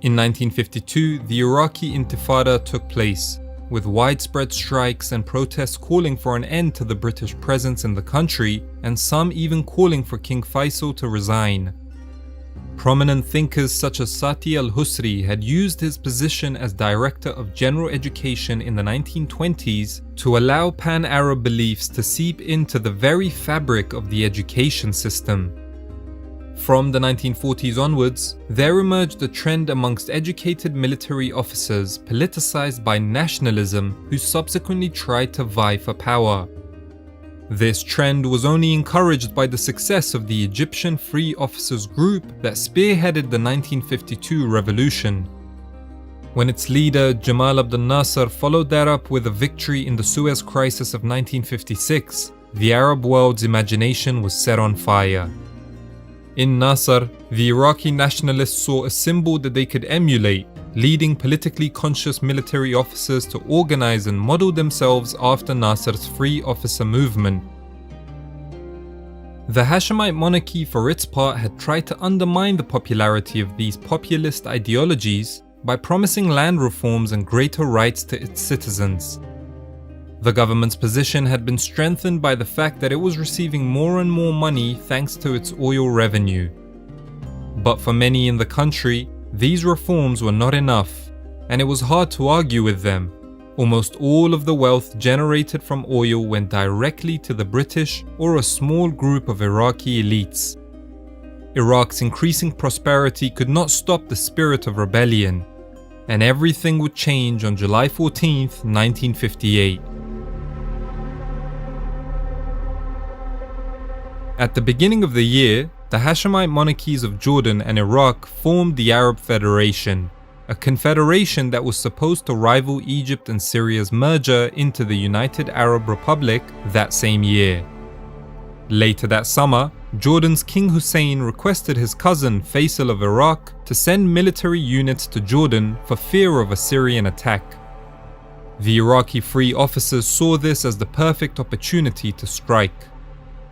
In 1952, the Iraqi Intifada took place, with widespread strikes and protests calling for an end to the British presence in the country, and some even calling for King Faisal to resign. Prominent thinkers such as Sati al-Husri had used his position as Director of General Education in the 1920s to allow pan-Arab beliefs to seep into the very fabric of the education system. From the 1940s onwards, there emerged a trend amongst educated military officers politicized by nationalism who subsequently tried to vie for power. This trend was only encouraged by the success of the Egyptian Free Officers Group that spearheaded the 1952 revolution. When its leader Jamal Abdel Nasser followed that up with a victory in the Suez Crisis of 1956, the Arab world's imagination was set on fire. In Nasser, the Iraqi nationalists saw a symbol that they could emulate, leading politically conscious military officers to organize and model themselves after Nasser's free officer movement. The Hashemite monarchy, for its part, had tried to undermine the popularity of these populist ideologies by promising land reforms and greater rights to its citizens. The government's position had been strengthened by the fact that it was receiving more and more money thanks to its oil revenue. But for many in the country, these reforms were not enough, and it was hard to argue with them. Almost all of the wealth generated from oil went directly to the British or a small group of Iraqi elites. Iraq's increasing prosperity could not stop the spirit of rebellion, and everything would change on July 14, 1958. At the beginning of the year, the Hashemite monarchies of Jordan and Iraq formed the Arab Federation, a confederation that was supposed to rival Egypt and Syria's merger into the United Arab Republic that same year. Later that summer, Jordan's King Hussein requested his cousin Faisal of Iraq to send military units to Jordan for fear of a Syrian attack. The Iraqi free officers saw this as the perfect opportunity to strike.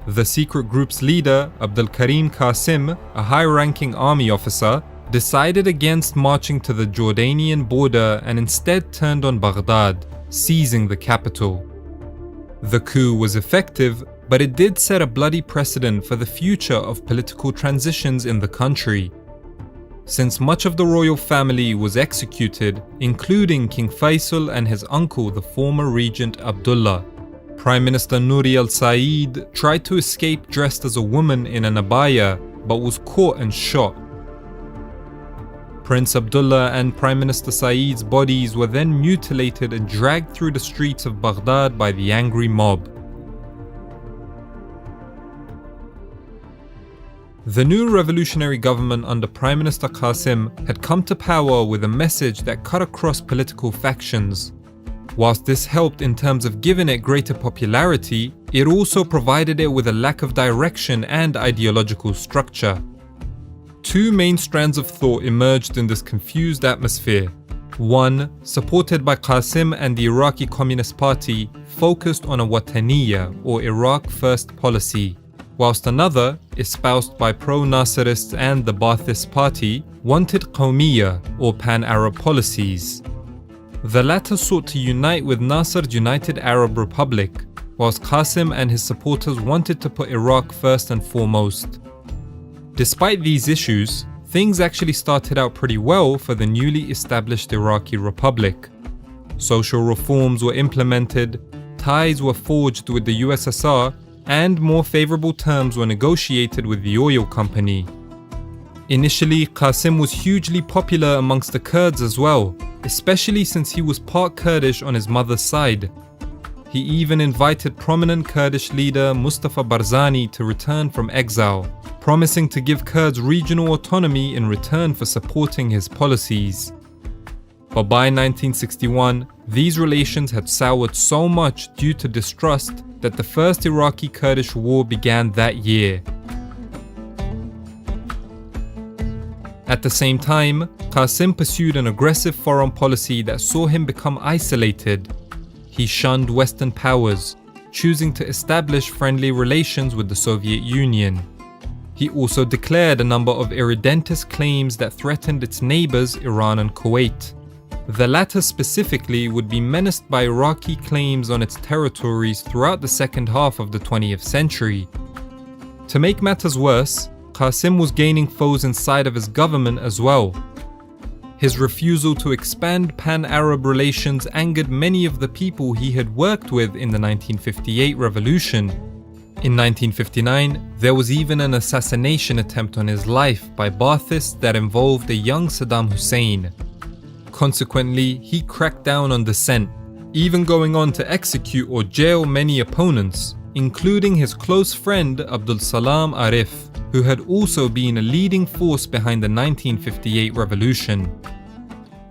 The secret group's leader, Abdul Karim Qasim, a high-ranking army officer, decided against marching to the Jordanian border and instead turned on Baghdad, seizing the capital. The coup was effective, but it did set a bloody precedent for the future of political transitions in the country. Since much of the royal family was executed, including King Faisal and his uncle, the former regent Abdullah, Prime Minister Nouri al-Said tried to escape dressed as a woman in an abaya, but was caught and shot. Prince Abdullah and Prime Minister Said's bodies were then mutilated and dragged through the streets of Baghdad by the angry mob. The new revolutionary government under Prime Minister Qasim had come to power with a message that cut across political factions. Whilst this helped in terms of giving it greater popularity, it also provided it with a lack of direction and ideological structure. Two main strands of thought emerged in this confused atmosphere. One, supported by Qasim and the Iraqi Communist Party, focused on a Wataniya or Iraq First policy, whilst another, espoused by pro-Nasirists and the Ba'athist Party, wanted Qawmiya or pan-Arab policies. The latter sought to unite with Nasser's United Arab Republic, whilst Qasim and his supporters wanted to put Iraq first and foremost. Despite these issues, things actually started out pretty well for the newly established Iraqi Republic. Social reforms were implemented, ties were forged with the USSR, and more favorable terms were negotiated with the oil company. Initially, Qasim was hugely popular amongst the Kurds as well, especially since he was part Kurdish on his mother's side. He even invited prominent Kurdish leader Mustafa Barzani to return from exile, promising to give Kurds regional autonomy in return for supporting his policies. But by 1961, these relations had soured so much due to distrust that the First Iraqi-Kurdish War began that year. At the same time, Qasim pursued an aggressive foreign policy that saw him become isolated. He shunned Western powers, choosing to establish friendly relations with the Soviet Union. He also declared a number of irredentist claims that threatened its neighbors Iran and Kuwait. The latter specifically would be menaced by Iraqi claims on its territories throughout the second half of the 20th century. To make matters worse, Qasim was gaining foes inside of his government as well. His refusal to expand pan-Arab relations angered many of the people he had worked with in the 1958 revolution. In 1959, there was even an assassination attempt on his life by Baathists that involved a young Saddam Hussein. Consequently, he cracked down on dissent, even going on to execute or jail many opponents, including his close friend Abdul Salam Arif, who had also been a leading force behind the 1958 revolution.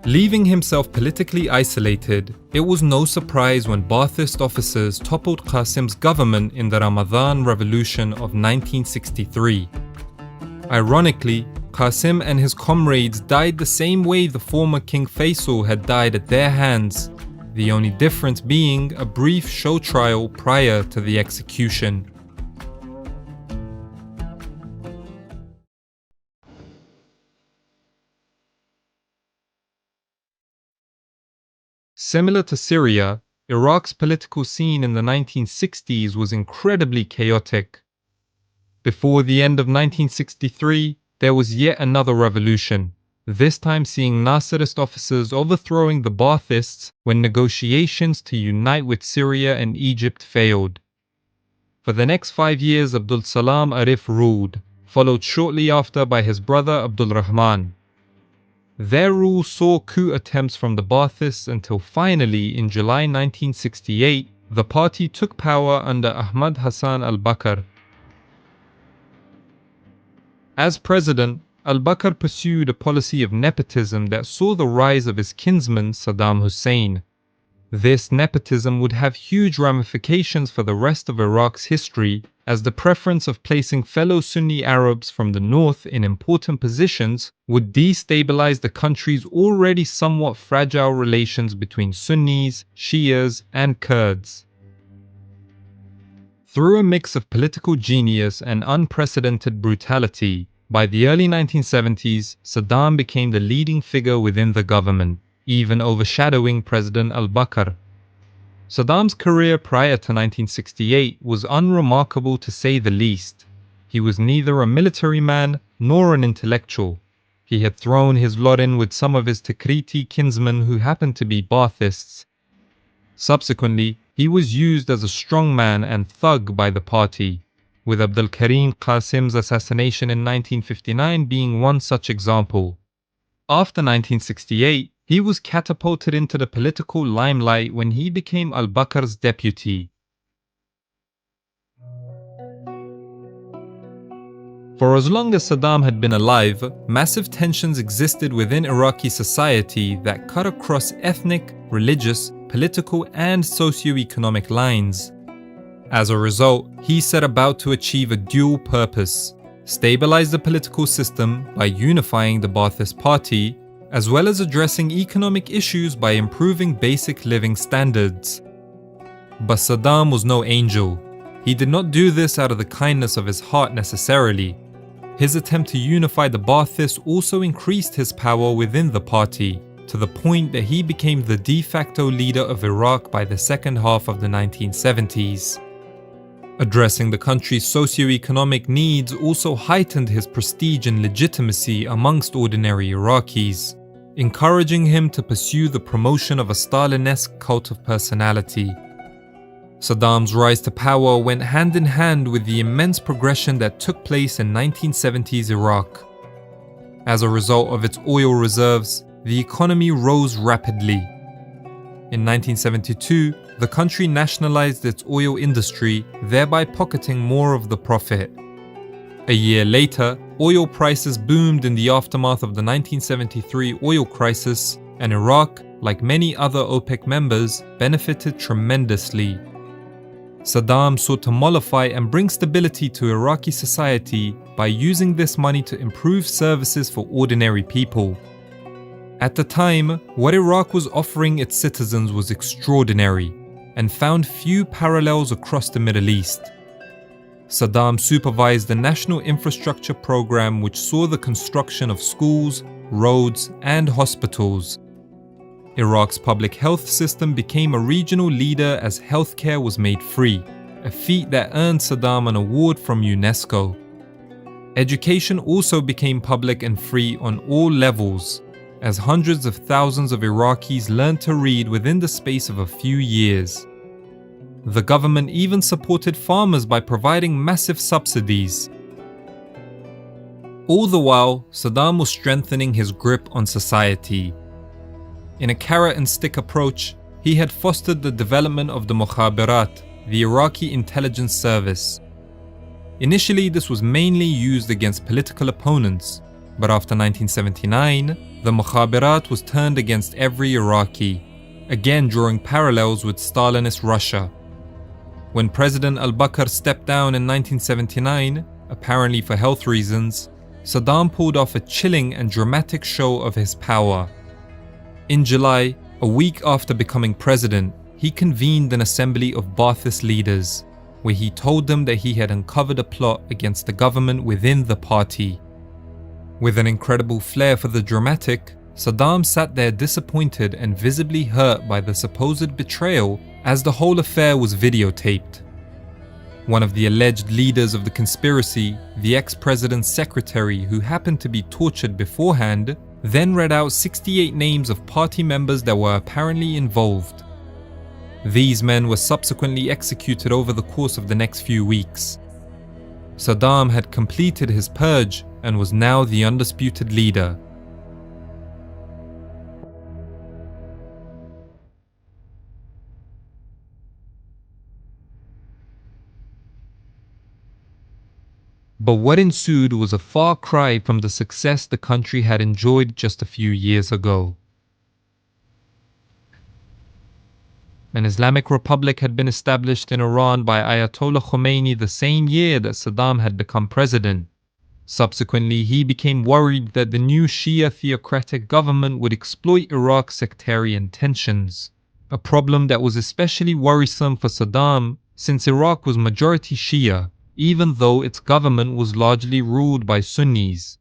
Leaving himself politically isolated, it was no surprise when Ba'athist officers toppled Qasim's government in the Ramadan Revolution of 1963. Ironically, Qasim and his comrades died the same way the former King Faisal had died at their hands, the only difference being a brief show trial prior to the execution. Similar to Syria, Iraq's political scene in the 1960s was incredibly chaotic. Before the end of 1963, there was yet another revolution, this time seeing Nasserist officers overthrowing the Baathists when negotiations to unite with Syria and Egypt failed. For the next 5 years, Abdul Salam Arif ruled, followed shortly after by his brother Abdul Rahman. Their rule saw coup attempts from the Baathists until finally, in July 1968, the party took power under Ahmad Hassan al-Bakr. As president, al-Bakr pursued a policy of nepotism that saw the rise of his kinsman Saddam Hussein. This nepotism would have huge ramifications for the rest of Iraq's history, as the preference of placing fellow Sunni Arabs from the north in important positions would destabilize the country's already somewhat fragile relations between Sunnis, Shias, and Kurds. Through a mix of political genius and unprecedented brutality, by the early 1970s, Saddam became the leading figure within the government, even overshadowing President al-Bakr. Saddam's career prior to 1968 was unremarkable to say the least. He was neither a military man nor an intellectual. He had thrown his lot in with some of his Tikriti kinsmen who happened to be Baathists. Subsequently, He was used as a strongman and thug by the party, with Abdul Karim Qasim's assassination in 1959 being one such example. After 1968, he was catapulted into the political limelight when he became al-Bakr's deputy. For as long as Saddam had been alive, massive tensions existed within Iraqi society that cut across ethnic, religious, political, and socio-economic lines. As a result, he set about to achieve a dual purpose: stabilize the political system by unifying the Ba'athist Party, as well as addressing economic issues by improving basic living standards. But Saddam was no angel. He did not do this out of the kindness of his heart necessarily. His attempt to unify the Ba'athists also increased his power within the party, to the point that he became the de facto leader of Iraq by the second half of the 1970s. Addressing the country's socio-economic needs also heightened his prestige and legitimacy amongst ordinary Iraqis, encouraging him to pursue the promotion of a Stalinesque cult of personality. Saddam's rise to power went hand in hand with the immense progression that took place in 1970s Iraq. As a result of its oil reserves, the economy rose rapidly. In 1972, the country nationalized its oil industry, thereby pocketing more of the profit. A year later, oil prices boomed in the aftermath of the 1973 oil crisis, and Iraq, like many other OPEC members, benefited tremendously. Saddam sought to mollify and bring stability to Iraqi society by using this money to improve services for ordinary people. At the time, what Iraq was offering its citizens was extraordinary and found few parallels across the Middle East. Saddam supervised the National Infrastructure Program, which saw the construction of schools, roads, and hospitals. Iraq's public health system became a regional leader as healthcare was made free, a feat that earned Saddam an award from UNESCO. Education also became public and free on all levels, as hundreds of thousands of Iraqis learned to read within the space of a few years. The government even supported farmers by providing massive subsidies. All the while, Saddam was strengthening his grip on society. In a carrot-and-stick approach, he had fostered the development of the Mukhabarat, the Iraqi intelligence service. Initially, this was mainly used against political opponents, but after 1979, the Mukhabarat was turned against every Iraqi, again drawing parallels with Stalinist Russia. When President al-Bakr stepped down in 1979, apparently for health reasons, Saddam pulled off a chilling and dramatic show of his power. In July, a week after becoming president, he convened an assembly of Ba'athist leaders, where he told them that he had uncovered a plot against the government within the party. With an incredible flair for the dramatic, Saddam sat there disappointed and visibly hurt by the supposed betrayal, as the whole affair was videotaped. One of the alleged leaders of the conspiracy, the ex-president's secretary who happened to be tortured beforehand, then read out 68 names of party members that were apparently involved. These men were subsequently executed over the course of the next few weeks. Saddam had completed his purge and was now the undisputed leader. But what ensued was a far cry from the success the country had enjoyed just a few years ago. An Islamic Republic had been established in Iran by Ayatollah Khomeini the same year that Saddam had become president. Subsequently, he became worried that the new Shia theocratic government would exploit Iraq's sectarian tensions, a problem that was especially worrisome for Saddam since Iraq was majority Shia, even though its government was largely ruled by Sunnis.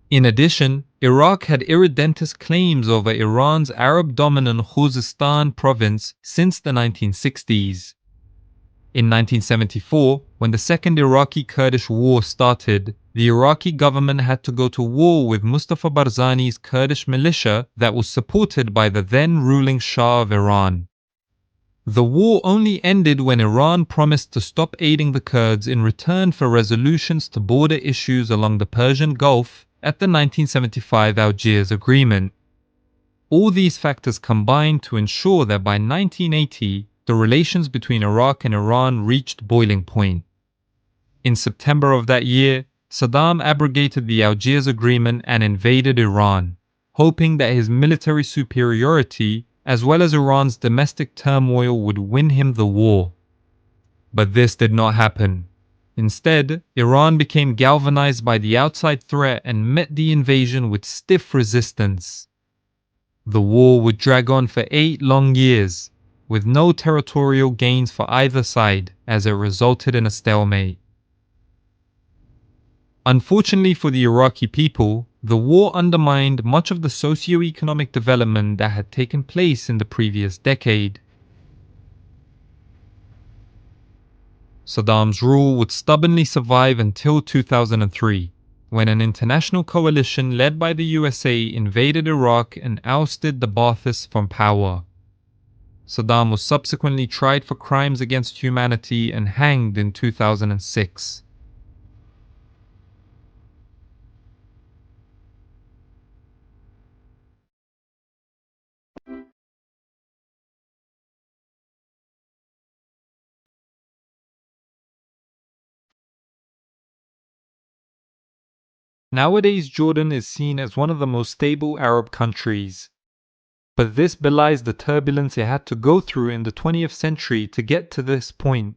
In addition, Iraq had irredentist claims over Iran's Arab-dominant Khuzestan province since the 1960s. In 1974, when the Second Iraqi-Kurdish War started, the Iraqi government had to go to war with Mustafa Barzani's Kurdish militia that was supported by the then ruling Shah of Iran. The war only ended when Iran promised to stop aiding the Kurds in return for resolutions to border issues along the Persian Gulf at the 1975 Algiers Agreement. All these factors combined to ensure that by 1980, the relations between Iraq and Iran reached boiling point. In September of that year, Saddam abrogated the Algiers Agreement and invaded Iran, hoping that his military superiority as well as Iran's domestic turmoil would win him the war. But this did not happen. Instead, Iran became galvanized by the outside threat and met the invasion with stiff resistance. The war would drag on for 8 long years, with no territorial gains for either side, as it resulted in a stalemate. Unfortunately for the Iraqi people, the war undermined much of the socio-economic development that had taken place in the previous decade. Saddam's rule would stubbornly survive until 2003, when an international coalition led by the USA invaded Iraq and ousted the Baathists from power. Saddam was subsequently tried for crimes against humanity and hanged in 2006. Nowadays, Jordan is seen as one of the most stable Arab countries. But this belies the turbulence it had to go through in the 20th century to get to this point.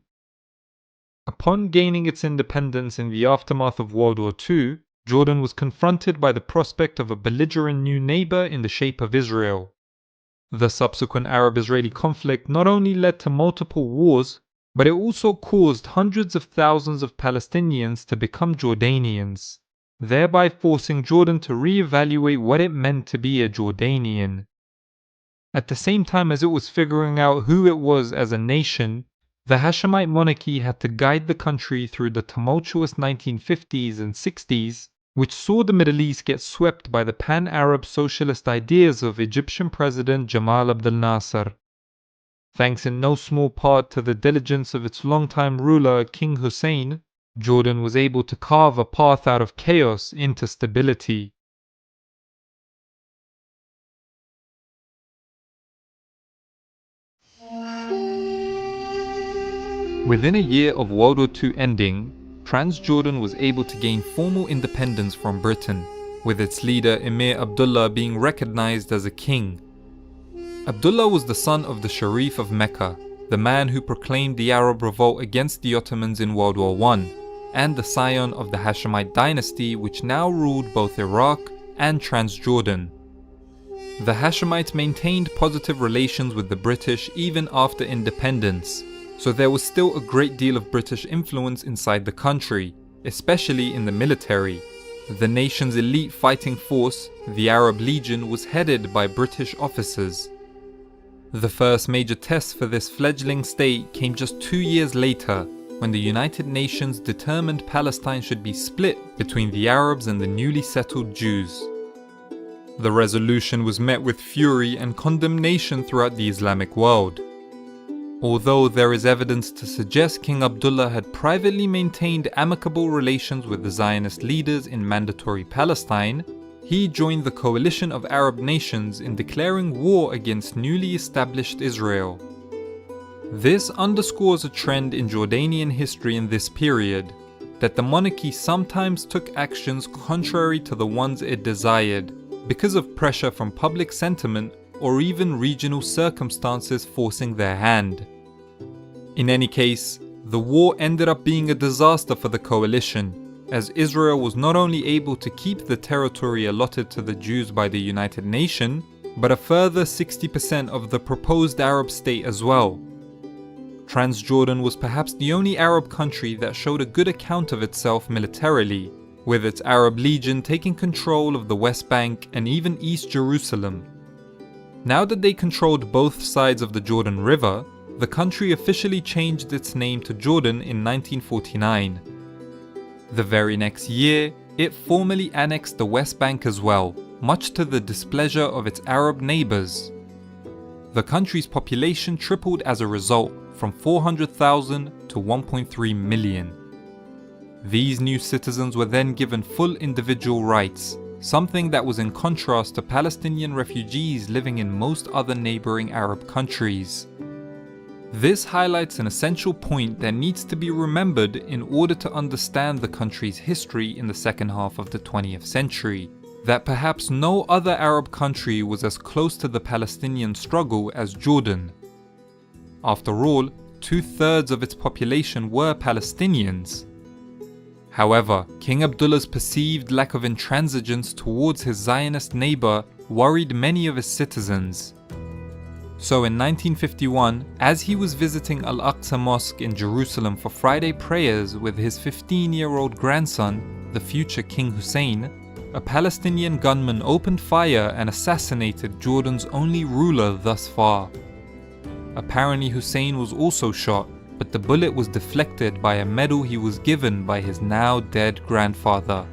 Upon gaining its independence in the aftermath of World War II, Jordan was confronted by the prospect of a belligerent new neighbor in the shape of Israel. The subsequent Arab-Israeli conflict not only led to multiple wars, but it also caused hundreds of thousands of Palestinians to become Jordanians, thereby forcing Jordan to re-evaluate what it meant to be a Jordanian. At the same time as it was figuring out who it was as a nation, the Hashemite monarchy had to guide the country through the tumultuous 1950s and 60s, which saw the Middle East get swept by the pan-Arab socialist ideas of Egyptian President Jamal Abdel Nasser. Thanks in no small part to the diligence of its longtime ruler King Hussein, Jordan was able to carve a path out of chaos into stability. Within a year of World War II ending, Transjordan was able to gain formal independence from Britain, with its leader Emir Abdullah being recognized as a king. Abdullah was the son of the Sharif of Mecca, the man who proclaimed the Arab revolt against the Ottomans in World War I, and the scion of the Hashemite dynasty which now ruled both Iraq and Transjordan. The Hashemites maintained positive relations with the British even after independence, so there was still a great deal of British influence inside the country, especially in the military. The nation's elite fighting force, the Arab Legion, was headed by British officers. The first major test for this fledgling state came just 2 years later, when the United Nations determined Palestine should be split between the Arabs and the newly settled Jews. The resolution was met with fury and condemnation throughout the Islamic world. Although there is evidence to suggest King Abdullah had privately maintained amicable relations with the Zionist leaders in Mandatory Palestine, he joined the coalition of Arab nations in declaring war against newly established Israel. This underscores a trend in Jordanian history in this period, that the monarchy sometimes took actions contrary to the ones it desired, because of pressure from public sentiment or even regional circumstances forcing their hand. In any case, the war ended up being a disaster for the coalition, as Israel was not only able to keep the territory allotted to the Jews by the United Nations, but a further 60% of the proposed Arab state as well. Transjordan was perhaps the only Arab country that showed a good account of itself militarily, with its Arab Legion taking control of the West Bank and even East Jerusalem. Now that they controlled both sides of the Jordan River, the country officially changed its name to Jordan in 1949. The very next year, it formally annexed the West Bank as well, much to the displeasure of its Arab neighbors. The country's population tripled as a result, from 400,000 to 1.3 million. These new citizens were then given full individual rights, something that was in contrast to Palestinian refugees living in most other neighboring Arab countries. This highlights an essential point that needs to be remembered in order to understand the country's history in the second half of the 20th century, that perhaps no other Arab country was as close to the Palestinian struggle as Jordan. After all, 2/3 of its population were Palestinians. However, King Abdullah's perceived lack of intransigence towards his Zionist neighbor worried many of his citizens. So in 1951, as he was visiting Al-Aqsa Mosque in Jerusalem for Friday prayers with his 15-year-old grandson, the future King Hussein, a Palestinian gunman opened fire and assassinated Jordan's only ruler thus far. Apparently Hussein was also shot, but the bullet was deflected by a medal he was given by his now dead grandfather.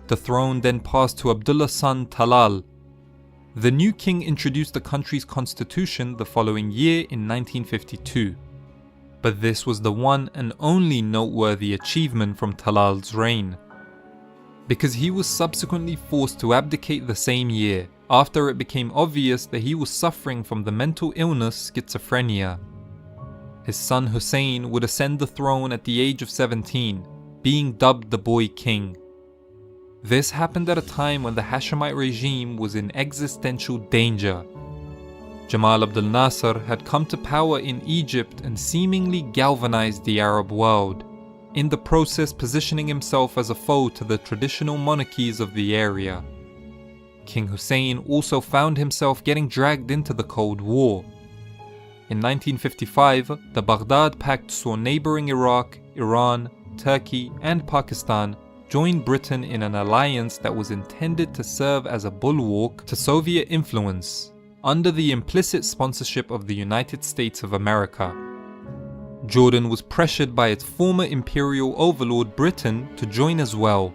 The throne then passed to Abdullah's son Talal. The new king introduced the country's constitution the following year in 1952. But this was the one and only noteworthy achievement from Talal's reign, because he was subsequently forced to abdicate the same year, after it became obvious that he was suffering from the mental illness schizophrenia. His son Hussein would ascend the throne at the age of 17, being dubbed the Boy King. This happened at a time when the Hashemite regime was in existential danger. Jamal Abdel Nasser had come to power in Egypt and seemingly galvanized the Arab world, in the process positioning himself as a foe to the traditional monarchies of the area. King Hussein also found himself getting dragged into the Cold War. In 1955, the Baghdad Pact saw neighboring Iraq, Iran, Turkey, and Pakistan join Britain in an alliance that was intended to serve as a bulwark to Soviet influence, under the implicit sponsorship of the United States of America. Jordan was pressured by its former imperial overlord Britain to join as well.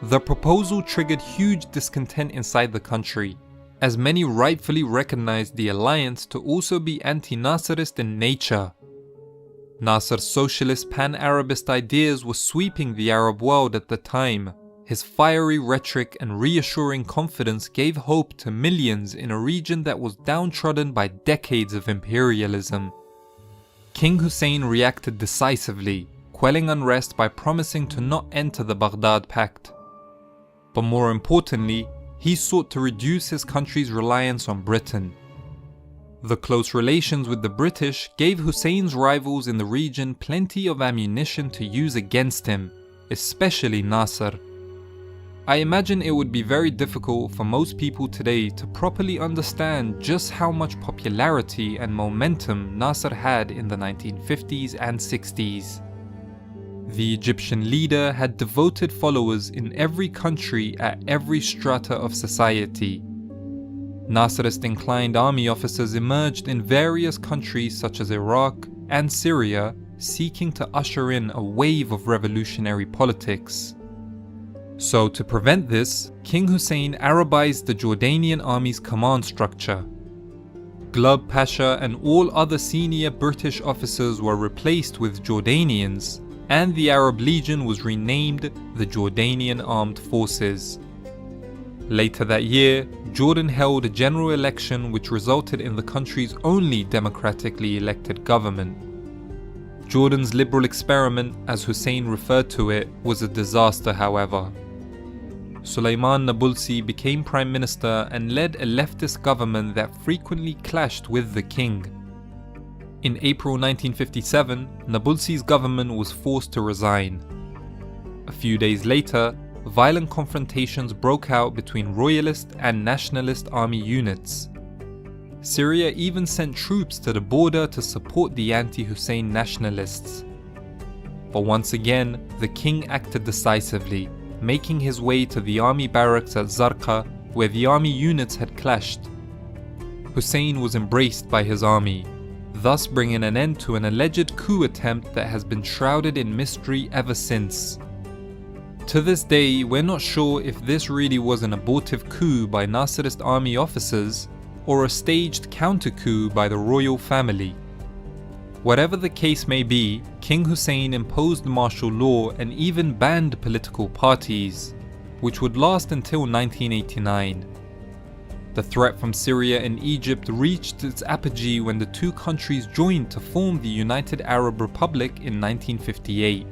The proposal triggered huge discontent inside the country, as many rightfully recognized the alliance to also be anti-Nasserist in nature. Nasser's socialist pan-Arabist ideas were sweeping the Arab world at the time. His fiery rhetoric and reassuring confidence gave hope to millions in a region that was downtrodden by decades of imperialism. King Hussein reacted decisively, quelling unrest by promising to not enter the Baghdad Pact. But more importantly, he sought to reduce his country's reliance on Britain. The close relations with the British gave Hussein's rivals in the region plenty of ammunition to use against him, especially Nasser. I imagine it would be very difficult for most people today to properly understand just how much popularity and momentum Nasser had in the 1950s and 60s. The Egyptian leader had devoted followers in every country at every strata of society. Nasserist-inclined army officers emerged in various countries such as Iraq and Syria, seeking to usher in a wave of revolutionary politics. So to prevent this, King Hussein Arabized the Jordanian army's command structure. Glub Pasha and all other senior British officers were replaced with Jordanians, and the Arab Legion was renamed the Jordanian Armed Forces. Later that year, Jordan held a general election which resulted in the country's only democratically elected government. Jordan's liberal experiment, as Hussein referred to it, was a disaster, however. Suleiman Nabulsi became prime minister and led a leftist government that frequently clashed with the king. In April 1957, Nabulsi's government was forced to resign. A few days later, violent confrontations broke out between royalist and nationalist army units. Syria even sent troops to the border to support the anti-Hussein nationalists. But once again, the king acted decisively, making his way to the army barracks at Zarqa, where the army units had clashed. Hussein was embraced by his army, thus bringing an end to an alleged coup attempt that has been shrouded in mystery ever since. To this day, we're not sure if this really was an abortive coup by Nasserist army officers, or a staged counter-coup by the royal family. Whatever the case may be, King Hussein imposed martial law and even banned political parties, which would last until 1989. The threat from Syria and Egypt reached its apogee when the two countries joined to form the United Arab Republic in 1958.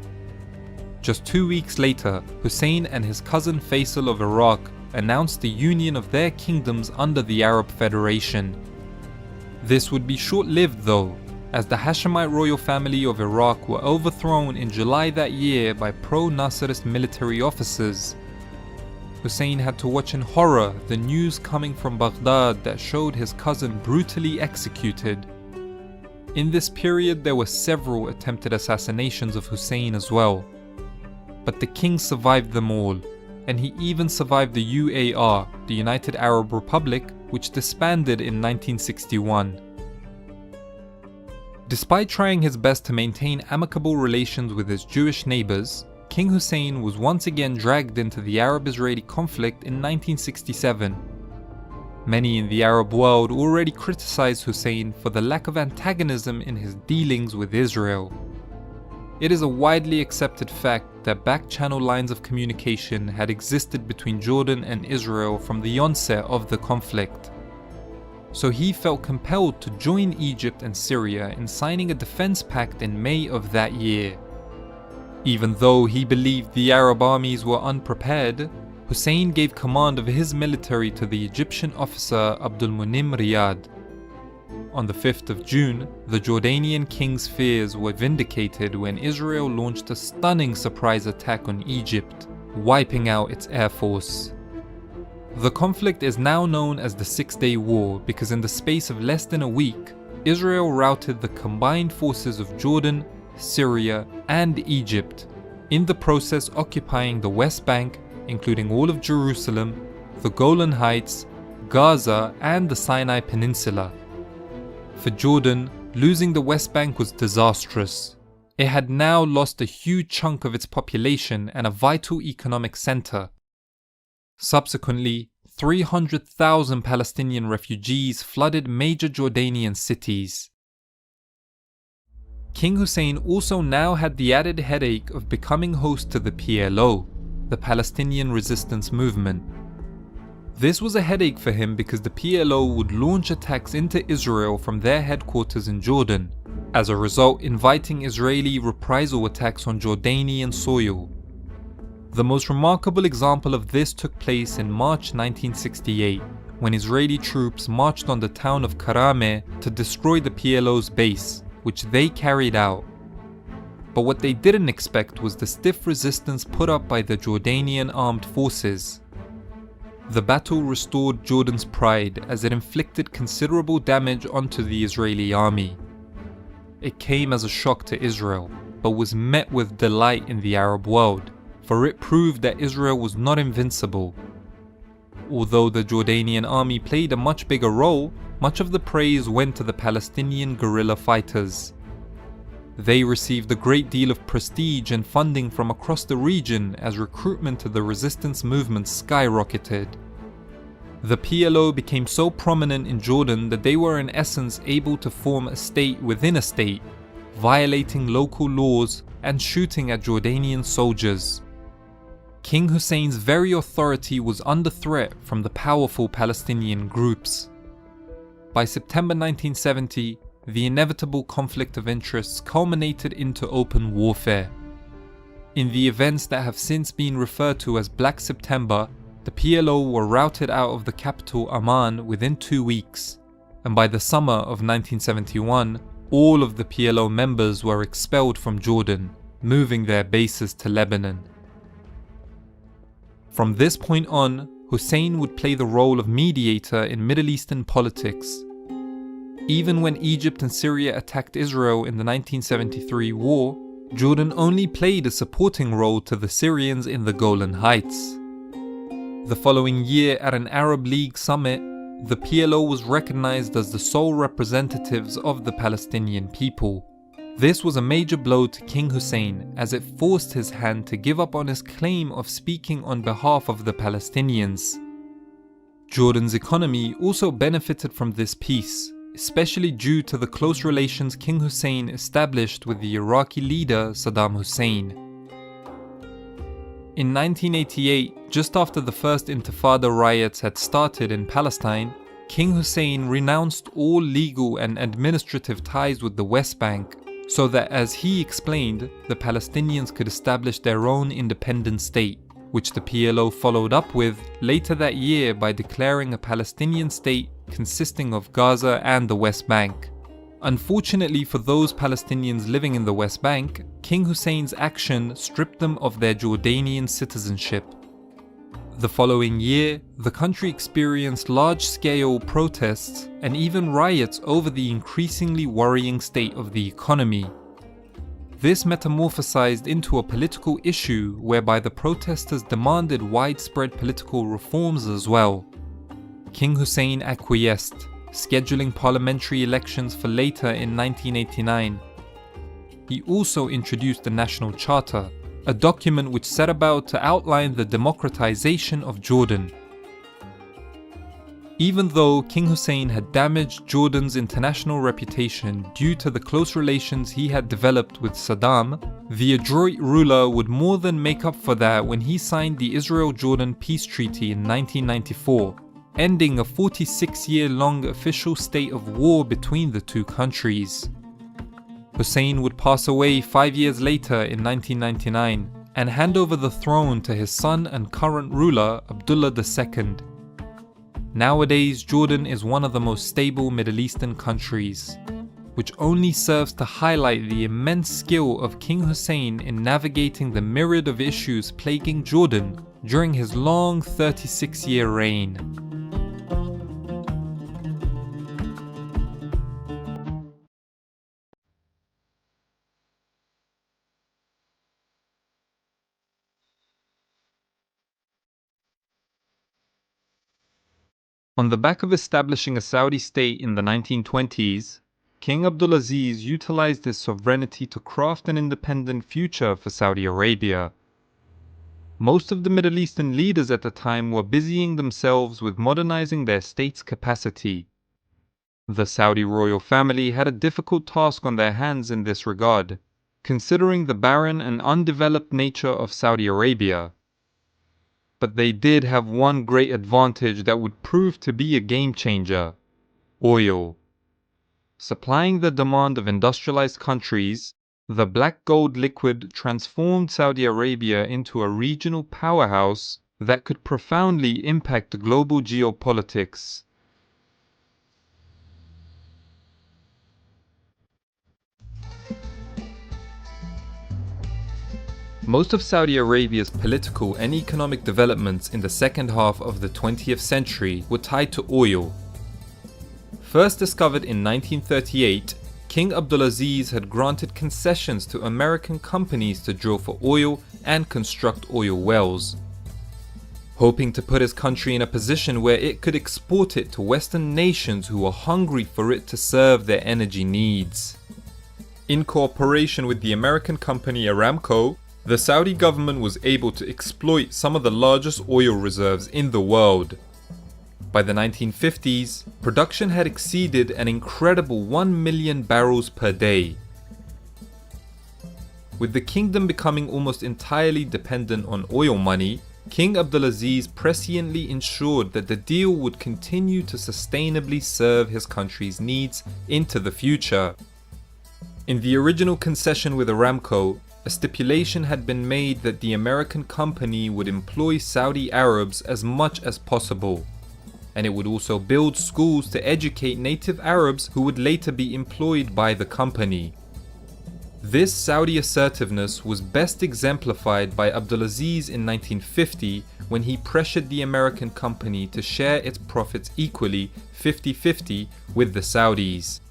Just 2 weeks later, Hussein and his cousin Faisal of Iraq announced the union of their kingdoms under the Arab Federation. This would be short-lived though, as the Hashemite royal family of Iraq were overthrown in July that year by pro-Nasserist military officers. Hussein had to watch in horror the news coming from Baghdad that showed his cousin brutally executed. In this period there were several attempted assassinations of Hussein as well. But the king survived them all, and he even survived the UAR, the United Arab Republic, which disbanded in 1961. Despite trying his best to maintain amicable relations with his Jewish neighbours, King Hussein was once again dragged into the Arab-Israeli conflict in 1967. Many in the Arab world already criticized Hussein for the lack of antagonism in his dealings with Israel. It is a widely accepted fact that back-channel lines of communication had existed between Jordan and Israel from the onset of the conflict. So he felt compelled to join Egypt and Syria in signing a defense pact in May of that year. Even though he believed the Arab armies were unprepared, Hussein gave command of his military to the Egyptian officer Abdulmunim Riyad. On the 5th of June, the Jordanian king's fears were vindicated when Israel launched a stunning surprise attack on Egypt, wiping out its air force. The conflict is now known as the Six-Day War because in the space of less than a week, Israel routed the combined forces of Jordan, Syria, and Egypt, in the process occupying the West Bank, including all of Jerusalem, the Golan Heights, Gaza, and the Sinai Peninsula. For Jordan, losing the West Bank was disastrous. It had now lost a huge chunk of its population and a vital economic center. Subsequently, 300,000 Palestinian refugees flooded major Jordanian cities. King Hussein also now had the added headache of becoming host to the PLO, the Palestinian Resistance Movement. This was a headache for him because the PLO would launch attacks into Israel from their headquarters in Jordan, as a result inviting Israeli reprisal attacks on Jordanian soil. The most remarkable example of this took place in March 1968, when Israeli troops marched on the town of Karame to destroy the PLO's base, which they carried out. But what they didn't expect was the stiff resistance put up by the Jordanian armed forces. The battle restored Jordan's pride as it inflicted considerable damage onto the Israeli army. It came as a shock to Israel, but was met with delight in the Arab world, for it proved that Israel was not invincible. Although the Jordanian army played a much bigger role, much of the praise went to the Palestinian guerrilla fighters. They received a great deal of prestige and funding from across the region as recruitment to the resistance movement skyrocketed. The PLO became so prominent in Jordan that they were in essence able to form a state within a state, violating local laws and shooting at Jordanian soldiers. King Hussein's very authority was under threat from the powerful Palestinian groups. By September 1970, the inevitable conflict of interests culminated into open warfare. In the events that have since been referred to as Black September, the PLO were routed out of the capital Amman within 2 weeks, and by the summer of 1971, all of the PLO members were expelled from Jordan, moving their bases to Lebanon. From this point on, Hussein would play the role of mediator in Middle Eastern politics. Even when Egypt and Syria attacked Israel in the 1973 war, Jordan only played a supporting role to the Syrians in the Golan Heights. The following year at an Arab League summit, the PLO was recognized as the sole representatives of the Palestinian people. This was a major blow to King Hussein as it forced his hand to give up on his claim of speaking on behalf of the Palestinians. Jordan's economy also benefited from this peace, especially due to the close relations King Hussein established with the Iraqi leader Saddam Hussein. In 1988, just after the first Intifada riots had started in Palestine, King Hussein renounced all legal and administrative ties with the West Bank, so that, as he explained, the Palestinians could establish their own independent state, which the PLO followed up with later that year by declaring a Palestinian state consisting of Gaza and the West Bank. Unfortunately for those Palestinians living in the West Bank, King Hussein's action stripped them of their Jordanian citizenship. The following year, the country experienced large-scale protests and even riots over the increasingly worrying state of the economy. This metamorphosized into a political issue whereby the protesters demanded widespread political reforms as well. King Hussein acquiesced, scheduling parliamentary elections for later in 1989. He also introduced the National Charter, a document which set about to outline the democratization of Jordan. Even though King Hussein had damaged Jordan's international reputation due to the close relations he had developed with Saddam, the adroit ruler would more than make up for that when he signed the Israel-Jordan Peace Treaty in 1994, ending a 46-year-long official state of war between the two countries. Hussein would pass away 5 years later in 1999 and hand over the throne to his son and current ruler, Abdullah II. Nowadays, Jordan is one of the most stable Middle Eastern countries, which only serves to highlight the immense skill of King Hussein in navigating the myriad of issues plaguing Jordan during his long 36-year reign. On the back of establishing a Saudi state in the 1920s, King Abdulaziz utilized his sovereignty to craft an independent future for Saudi Arabia. Most of the Middle Eastern leaders at the time were busying themselves with modernizing their state's capacity. The Saudi royal family had a difficult task on their hands in this regard, considering the barren and undeveloped nature of Saudi Arabia. But they did have one great advantage that would prove to be a game changer: oil. Supplying the demand of industrialized countries, the black gold liquid transformed Saudi Arabia into a regional powerhouse that could profoundly impact global geopolitics. Most of Saudi Arabia's political and economic developments in the second half of the 20th century were tied to oil. First discovered in 1938, King Abdulaziz had granted concessions to American companies to drill for oil and construct oil wells, hoping to put his country in a position where it could export it to Western nations who were hungry for it to serve their energy needs. In cooperation with the American company Aramco, the Saudi government was able to exploit some of the largest oil reserves in the world. By the 1950s, production had exceeded an incredible 1 million barrels per day. With the kingdom becoming almost entirely dependent on oil money, King Abdulaziz presciently ensured that the deal would continue to sustainably serve his country's needs into the future. In the original concession with Aramco, a stipulation had been made that the American company would employ Saudi Arabs as much as possible, and it would also build schools to educate native Arabs who would later be employed by the company. This Saudi assertiveness was best exemplified by Abdulaziz in 1950 when he pressured the American company to share its profits equally 50-50 with the Saudis,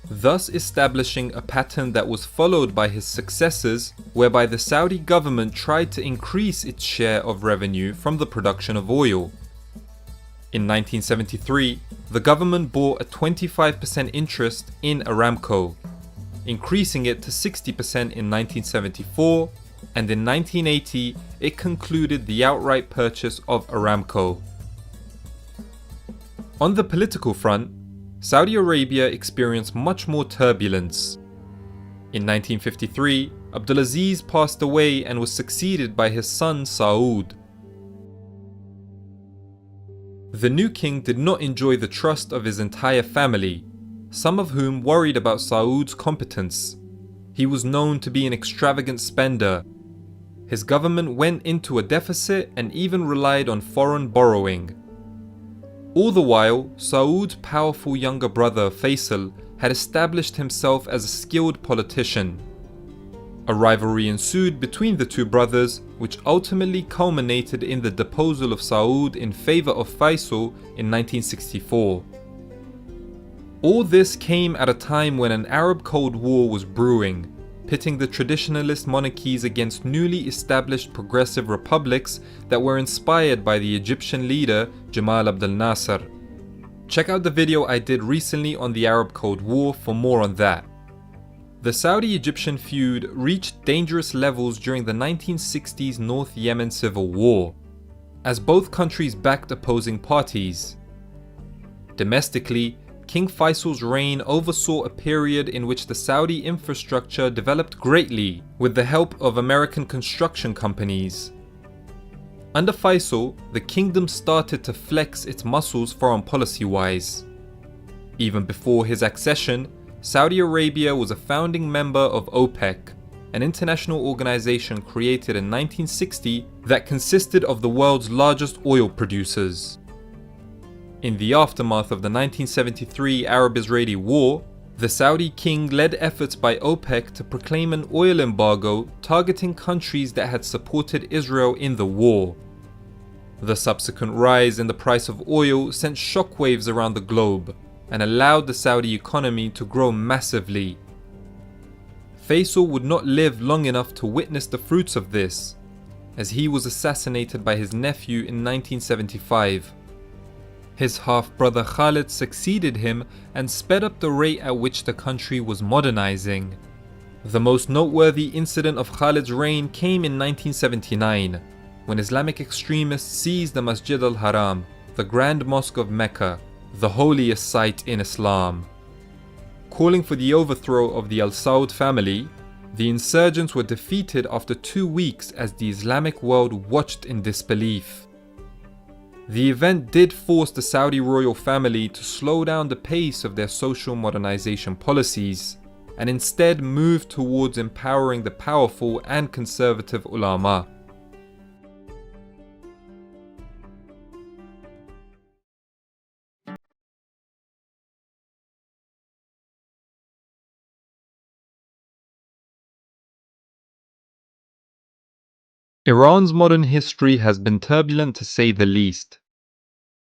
thus establishing a pattern that was followed by his successors, whereby the Saudi government tried to increase its share of revenue from the production of oil. In 1973, the government bought a 25% interest in Aramco, increasing it to 60% in 1974, and in 1980 it concluded the outright purchase of Aramco. On the political front, Saudi Arabia experienced much more turbulence. In 1953, Abdulaziz passed away and was succeeded by his son Sowed. The new king did not enjoy the trust of his entire family, some of whom worried about Sowed's competence. He was known to be an extravagant spender. His government went into a deficit and even relied on foreign borrowing. All the while, Sowed's powerful younger brother Faisal had established himself as a skilled politician. A rivalry ensued between the two brothers, which ultimately culminated in the deposal of Sowed in favor of Faisal in 1964. All this came at a time when an Arab Cold War was brewing, pitting the traditionalist monarchies against newly established progressive republics that were inspired by the Egyptian leader Jamal Abdel Nasser. Check out the video I did recently on the Arab Cold War for more on that. The Saudi-Egyptian feud reached dangerous levels during the 1960s North Yemen civil war, as both countries backed opposing parties. Domestically, King Faisal's reign oversaw a period in which the Saudi infrastructure developed greatly with the help of American construction companies. Under Faisal, the kingdom started to flex its muscles foreign policy-wise. Even before his accession, Saudi Arabia was a founding member of OPEC, an international organization created in 1960 that consisted of the world's largest oil producers. In the aftermath of the 1973 Arab-Israeli War, the Saudi king led efforts by OPEC to proclaim an oil embargo targeting countries that had supported Israel in the war. The subsequent rise in the price of oil sent shockwaves around the globe and allowed the Saudi economy to grow massively. Faisal would not live long enough to witness the fruits of this, as he was assassinated by his nephew in 1975. His half-brother Khalid succeeded him and sped up the rate at which the country was modernizing. The most noteworthy incident of Khalid's reign came in 1979, when Islamic extremists seized the Masjid al-Haram, the Grand Mosque of Mecca, the holiest site in Islam. Calling for the overthrow of the al-Sowed family, the insurgents were defeated after 2 weeks as the Islamic world watched in disbelief. The event did force the Saudi royal family to slow down the pace of their social modernization policies, and instead move towards empowering the powerful and conservative ulama. Iran's modern history has been turbulent to say the least.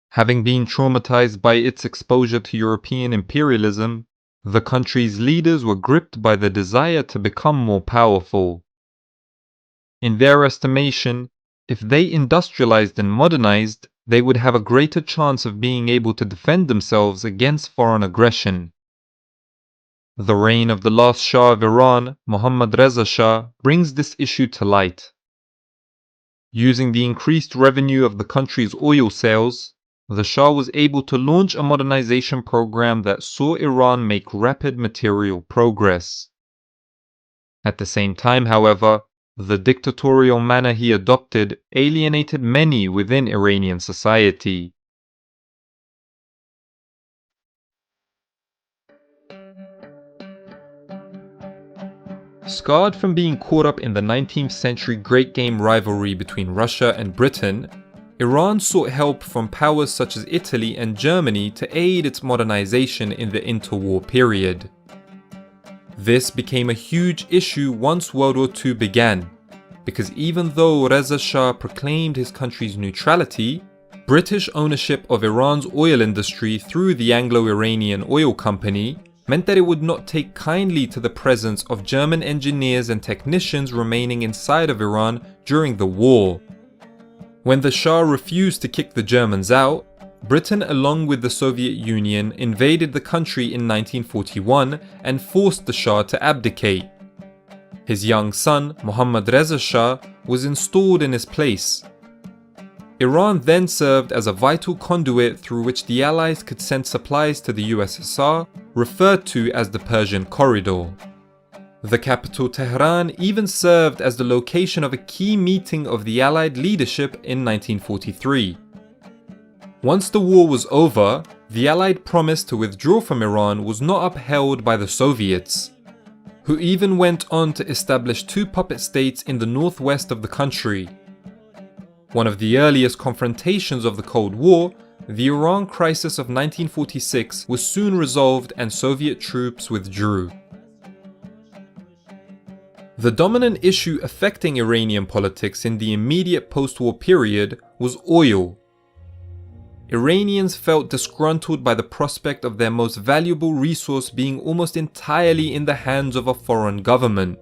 Having been traumatized by its exposure to European imperialism, the country's leaders were gripped by the desire to become more powerful. In their estimation, if they industrialized and modernized, they would have a greater chance of being able to defend themselves against foreign aggression. The reign of the last Shah of Iran, Mohammad Reza Shah, brings this issue to light. Using the increased revenue of the country's oil sales, the Shah was able to launch a modernization program that saw Iran make rapid material progress. At the same time, however, the dictatorial manner he adopted alienated many within Iranian society. Scarred from being caught up in the 19th century Great Game rivalry between Russia and Britain, Iran sought help from powers such as Italy and Germany to aid its modernization in the interwar period. This became a huge issue once World War II began, because even though Reza Shah proclaimed his country's neutrality, British ownership of Iran's oil industry through the Anglo-Iranian Oil Company meant that it would not take kindly to the presence of German engineers and technicians remaining inside of Iran during the war. When the Shah refused to kick the Germans out, Britain, along with the Soviet Union, invaded the country in 1941 and forced the Shah to abdicate. His young son, Mohammad Reza Shah, was installed in his place. Iran then served as a vital conduit through which the Allies could send supplies to the USSR, referred to as the Persian Corridor. The capital Tehran even served as the location of a key meeting of the Allied leadership in 1943. Once the war was over, the Allied promise to withdraw from Iran was not upheld by the Soviets, who even went on to establish two puppet states in the northwest of the country. One of the earliest confrontations of the Cold War, the Iran crisis of 1946, was soon resolved and Soviet troops withdrew. The dominant issue affecting Iranian politics in the immediate post-war period was oil. Iranians felt disgruntled by the prospect of their most valuable resource being almost entirely in the hands of a foreign government.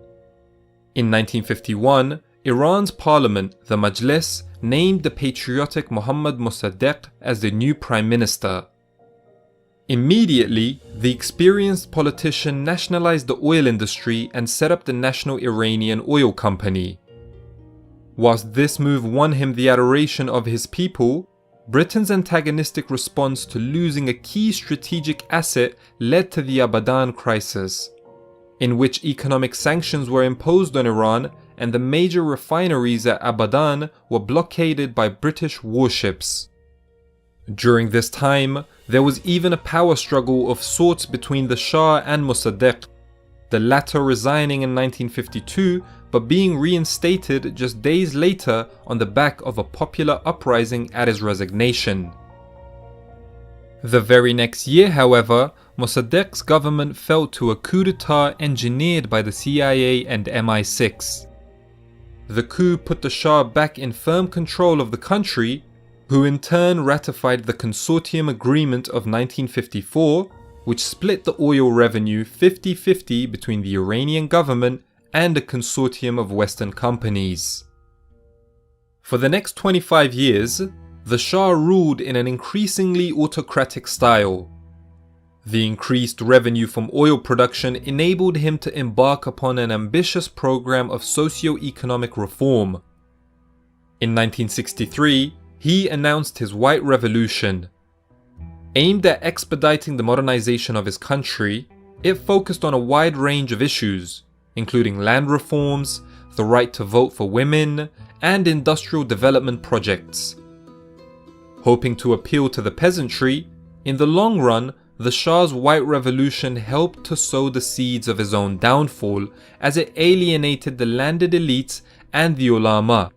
In 1951, Iran's parliament, the Majlis, named the patriotic Mohammad Mossadegh as the new prime minister. Immediately, the experienced politician nationalized the oil industry and set up the National Iranian Oil Company. Whilst this move won him the adoration of his people, Britain's antagonistic response to losing a key strategic asset led to the Abadan crisis, in which economic sanctions were imposed on Iran and the major refineries at Abadan were blockaded by British warships. During this time, there was even a power struggle of sorts between the Shah and Mossadegh, the latter resigning in 1952 but being reinstated just days later on the back of a popular uprising at his resignation. The very next year, however, Mossadegh's government fell to a coup d'etat engineered by the CIA and MI6. The coup put the Shah back in firm control of the country, who in turn ratified the Consortium Agreement of 1954, which split the oil revenue 50-50 between the Iranian government and a consortium of Western companies. For the next 25 years, the Shah ruled in an increasingly autocratic style. The increased revenue from oil production enabled him to embark upon an ambitious program of socio-economic reform. In 1963, he announced his White Revolution. Aimed at expediting the modernization of his country, it focused on a wide range of issues, including land reforms, the right to vote for women, and industrial development projects. Hoping to appeal to the peasantry, in the long run, the Shah's White Revolution helped to sow the seeds of his own downfall as it alienated the landed elites and the ulama.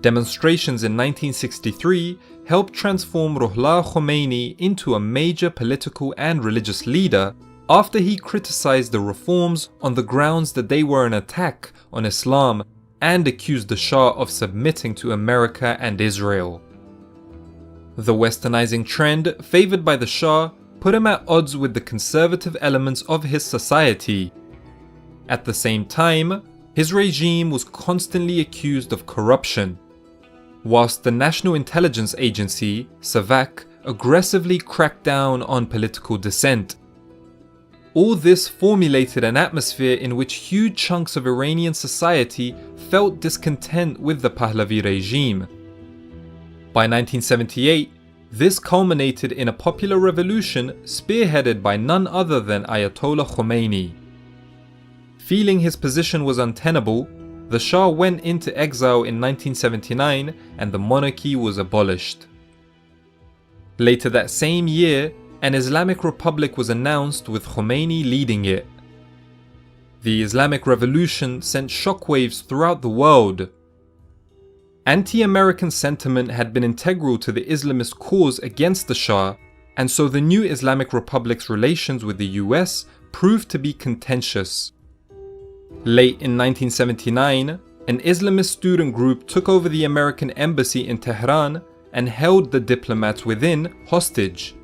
Demonstrations in 1963 helped transform Ruhollah Khomeini into a major political and religious leader after he criticized the reforms on the grounds that they were an attack on Islam and accused the Shah of submitting to America and Israel. The westernizing trend favored by the Shah put him at odds with the conservative elements of his society. At the same time, his regime was constantly accused of corruption, whilst the National Intelligence Agency, SAVAK, aggressively cracked down on political dissent. All this formulated an atmosphere in which huge chunks of Iranian society felt discontent with the Pahlavi regime. By 1978, this culminated in a popular revolution spearheaded by none other than Ayatollah Khomeini. Feeling his position was untenable, the Shah went into exile in 1979 and the monarchy was abolished. Later that same year, an Islamic Republic was announced with Khomeini leading it. The Islamic Revolution sent shockwaves throughout the world. Anti-American sentiment had been integral to the Islamist cause against the Shah, and so the new Islamic Republic's relations with the US proved to be contentious. Late in 1979, an Islamist student group took over the American embassy in Tehran and held the diplomats within hostage.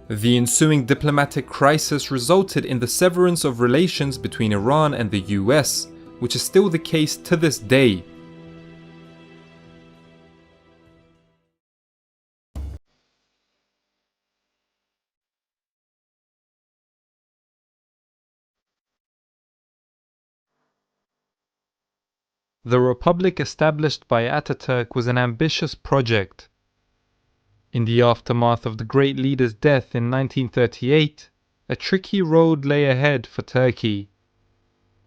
The ensuing diplomatic crisis resulted in the severance of relations between Iran and the US, which is still the case to this day. The republic established by Ataturk was an ambitious project. In the aftermath of the great leader's death in 1938, a tricky road lay ahead for Turkey.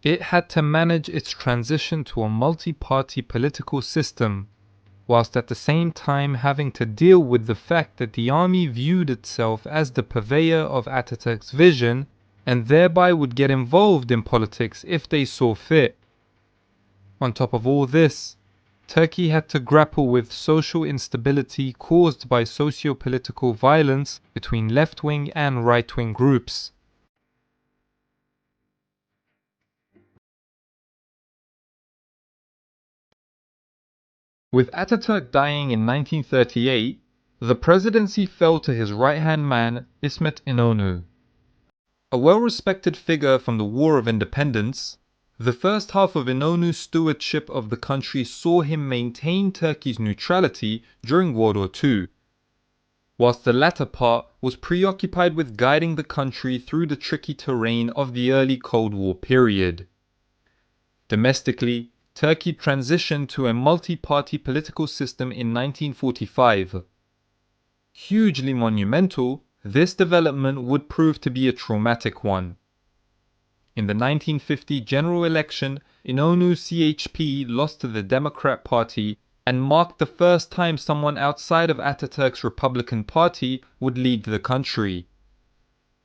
It had to manage its transition to a multi-party political system, whilst at the same time having to deal with the fact that the army viewed itself as the purveyor of Ataturk's vision and thereby would get involved in politics if they saw fit. On top of all this, Turkey had to grapple with social instability caused by socio-political violence between left-wing and right-wing groups. With Ataturk dying in 1938, the presidency fell to his right-hand man, İsmet İnönü. A well-respected figure from the War of Independence, the first half of İnönü's stewardship of the country saw him maintain Turkey's neutrality during World War II, whilst the latter part was preoccupied with guiding the country through the tricky terrain of the early Cold War period. Domestically, Turkey transitioned to a multi-party political system in 1945. Hugely monumental, this development would prove to be a traumatic one. In the 1950 general election, İnönü's CHP lost to the Democrat Party and marked the first time someone outside of Ataturk's Republican Party would lead the country.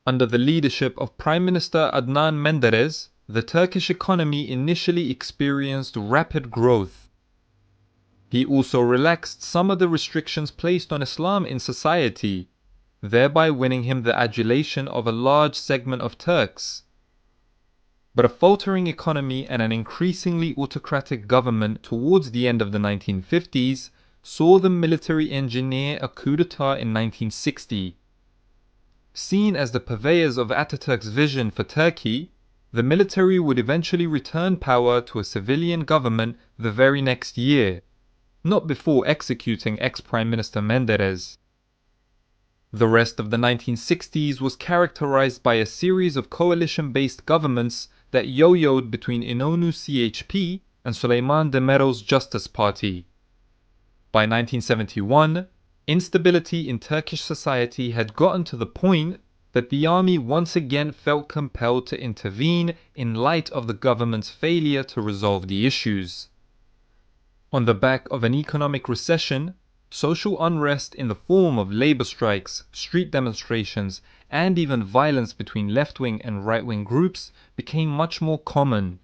Under the leadership of Prime Minister Adnan Menderes, the Turkish economy initially experienced rapid growth. He also relaxed some of the restrictions placed on Islam in society, thereby winning him the adulation of a large segment of Turks. But a faltering economy and an increasingly autocratic government towards the end of the 1950s saw the military engineer a coup d'etat in 1960. Seen as the purveyors of Ataturk's vision for Turkey, the military would eventually return power to a civilian government the very next year, not before executing ex-Prime Minister Menderes. The rest of the 1960s was characterized by a series of coalition-based governments that yo-yoed between İnönü's CHP and Süleyman Demirel's Justice Party. By 1971, instability in Turkish society had gotten to the point that the army once again felt compelled to intervene in light of the government's failure to resolve the issues. On the back of an economic recession, social unrest in the form of labor strikes, street demonstrations, and even violence between left-wing and right-wing groups became much more common.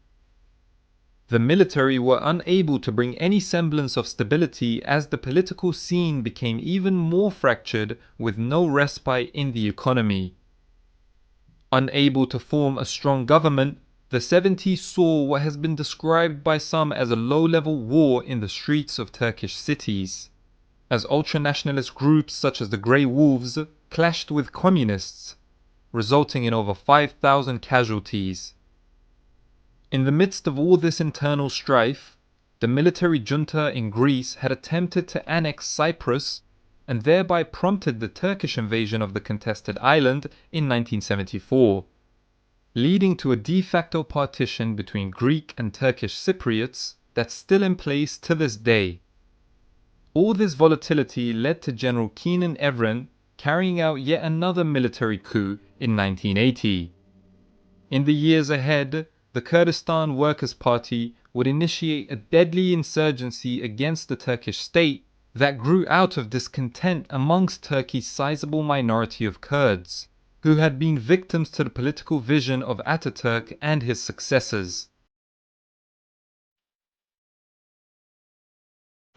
The military were unable to bring any semblance of stability as the political scene became even more fractured with no respite in the economy. Unable to form a strong government, the 70s saw what has been described by some as a low-level war in the streets of Turkish cities, as ultra-nationalist groups such as the Grey Wolves clashed with communists, resulting in over 5,000 casualties. In the midst of all this internal strife, the military junta in Greece had attempted to annex Cyprus and thereby prompted the Turkish invasion of the contested island in 1974, leading to a de facto partition between Greek and Turkish Cypriots that's still in place to this day. All this volatility led to General Kenan Evren carrying out yet another military coup in 1980. In the years ahead, the Kurdistan Workers' Party would initiate a deadly insurgency against the Turkish state that grew out of discontent amongst Turkey's sizable minority of Kurds, who had been victims to the political vision of Ataturk and his successors.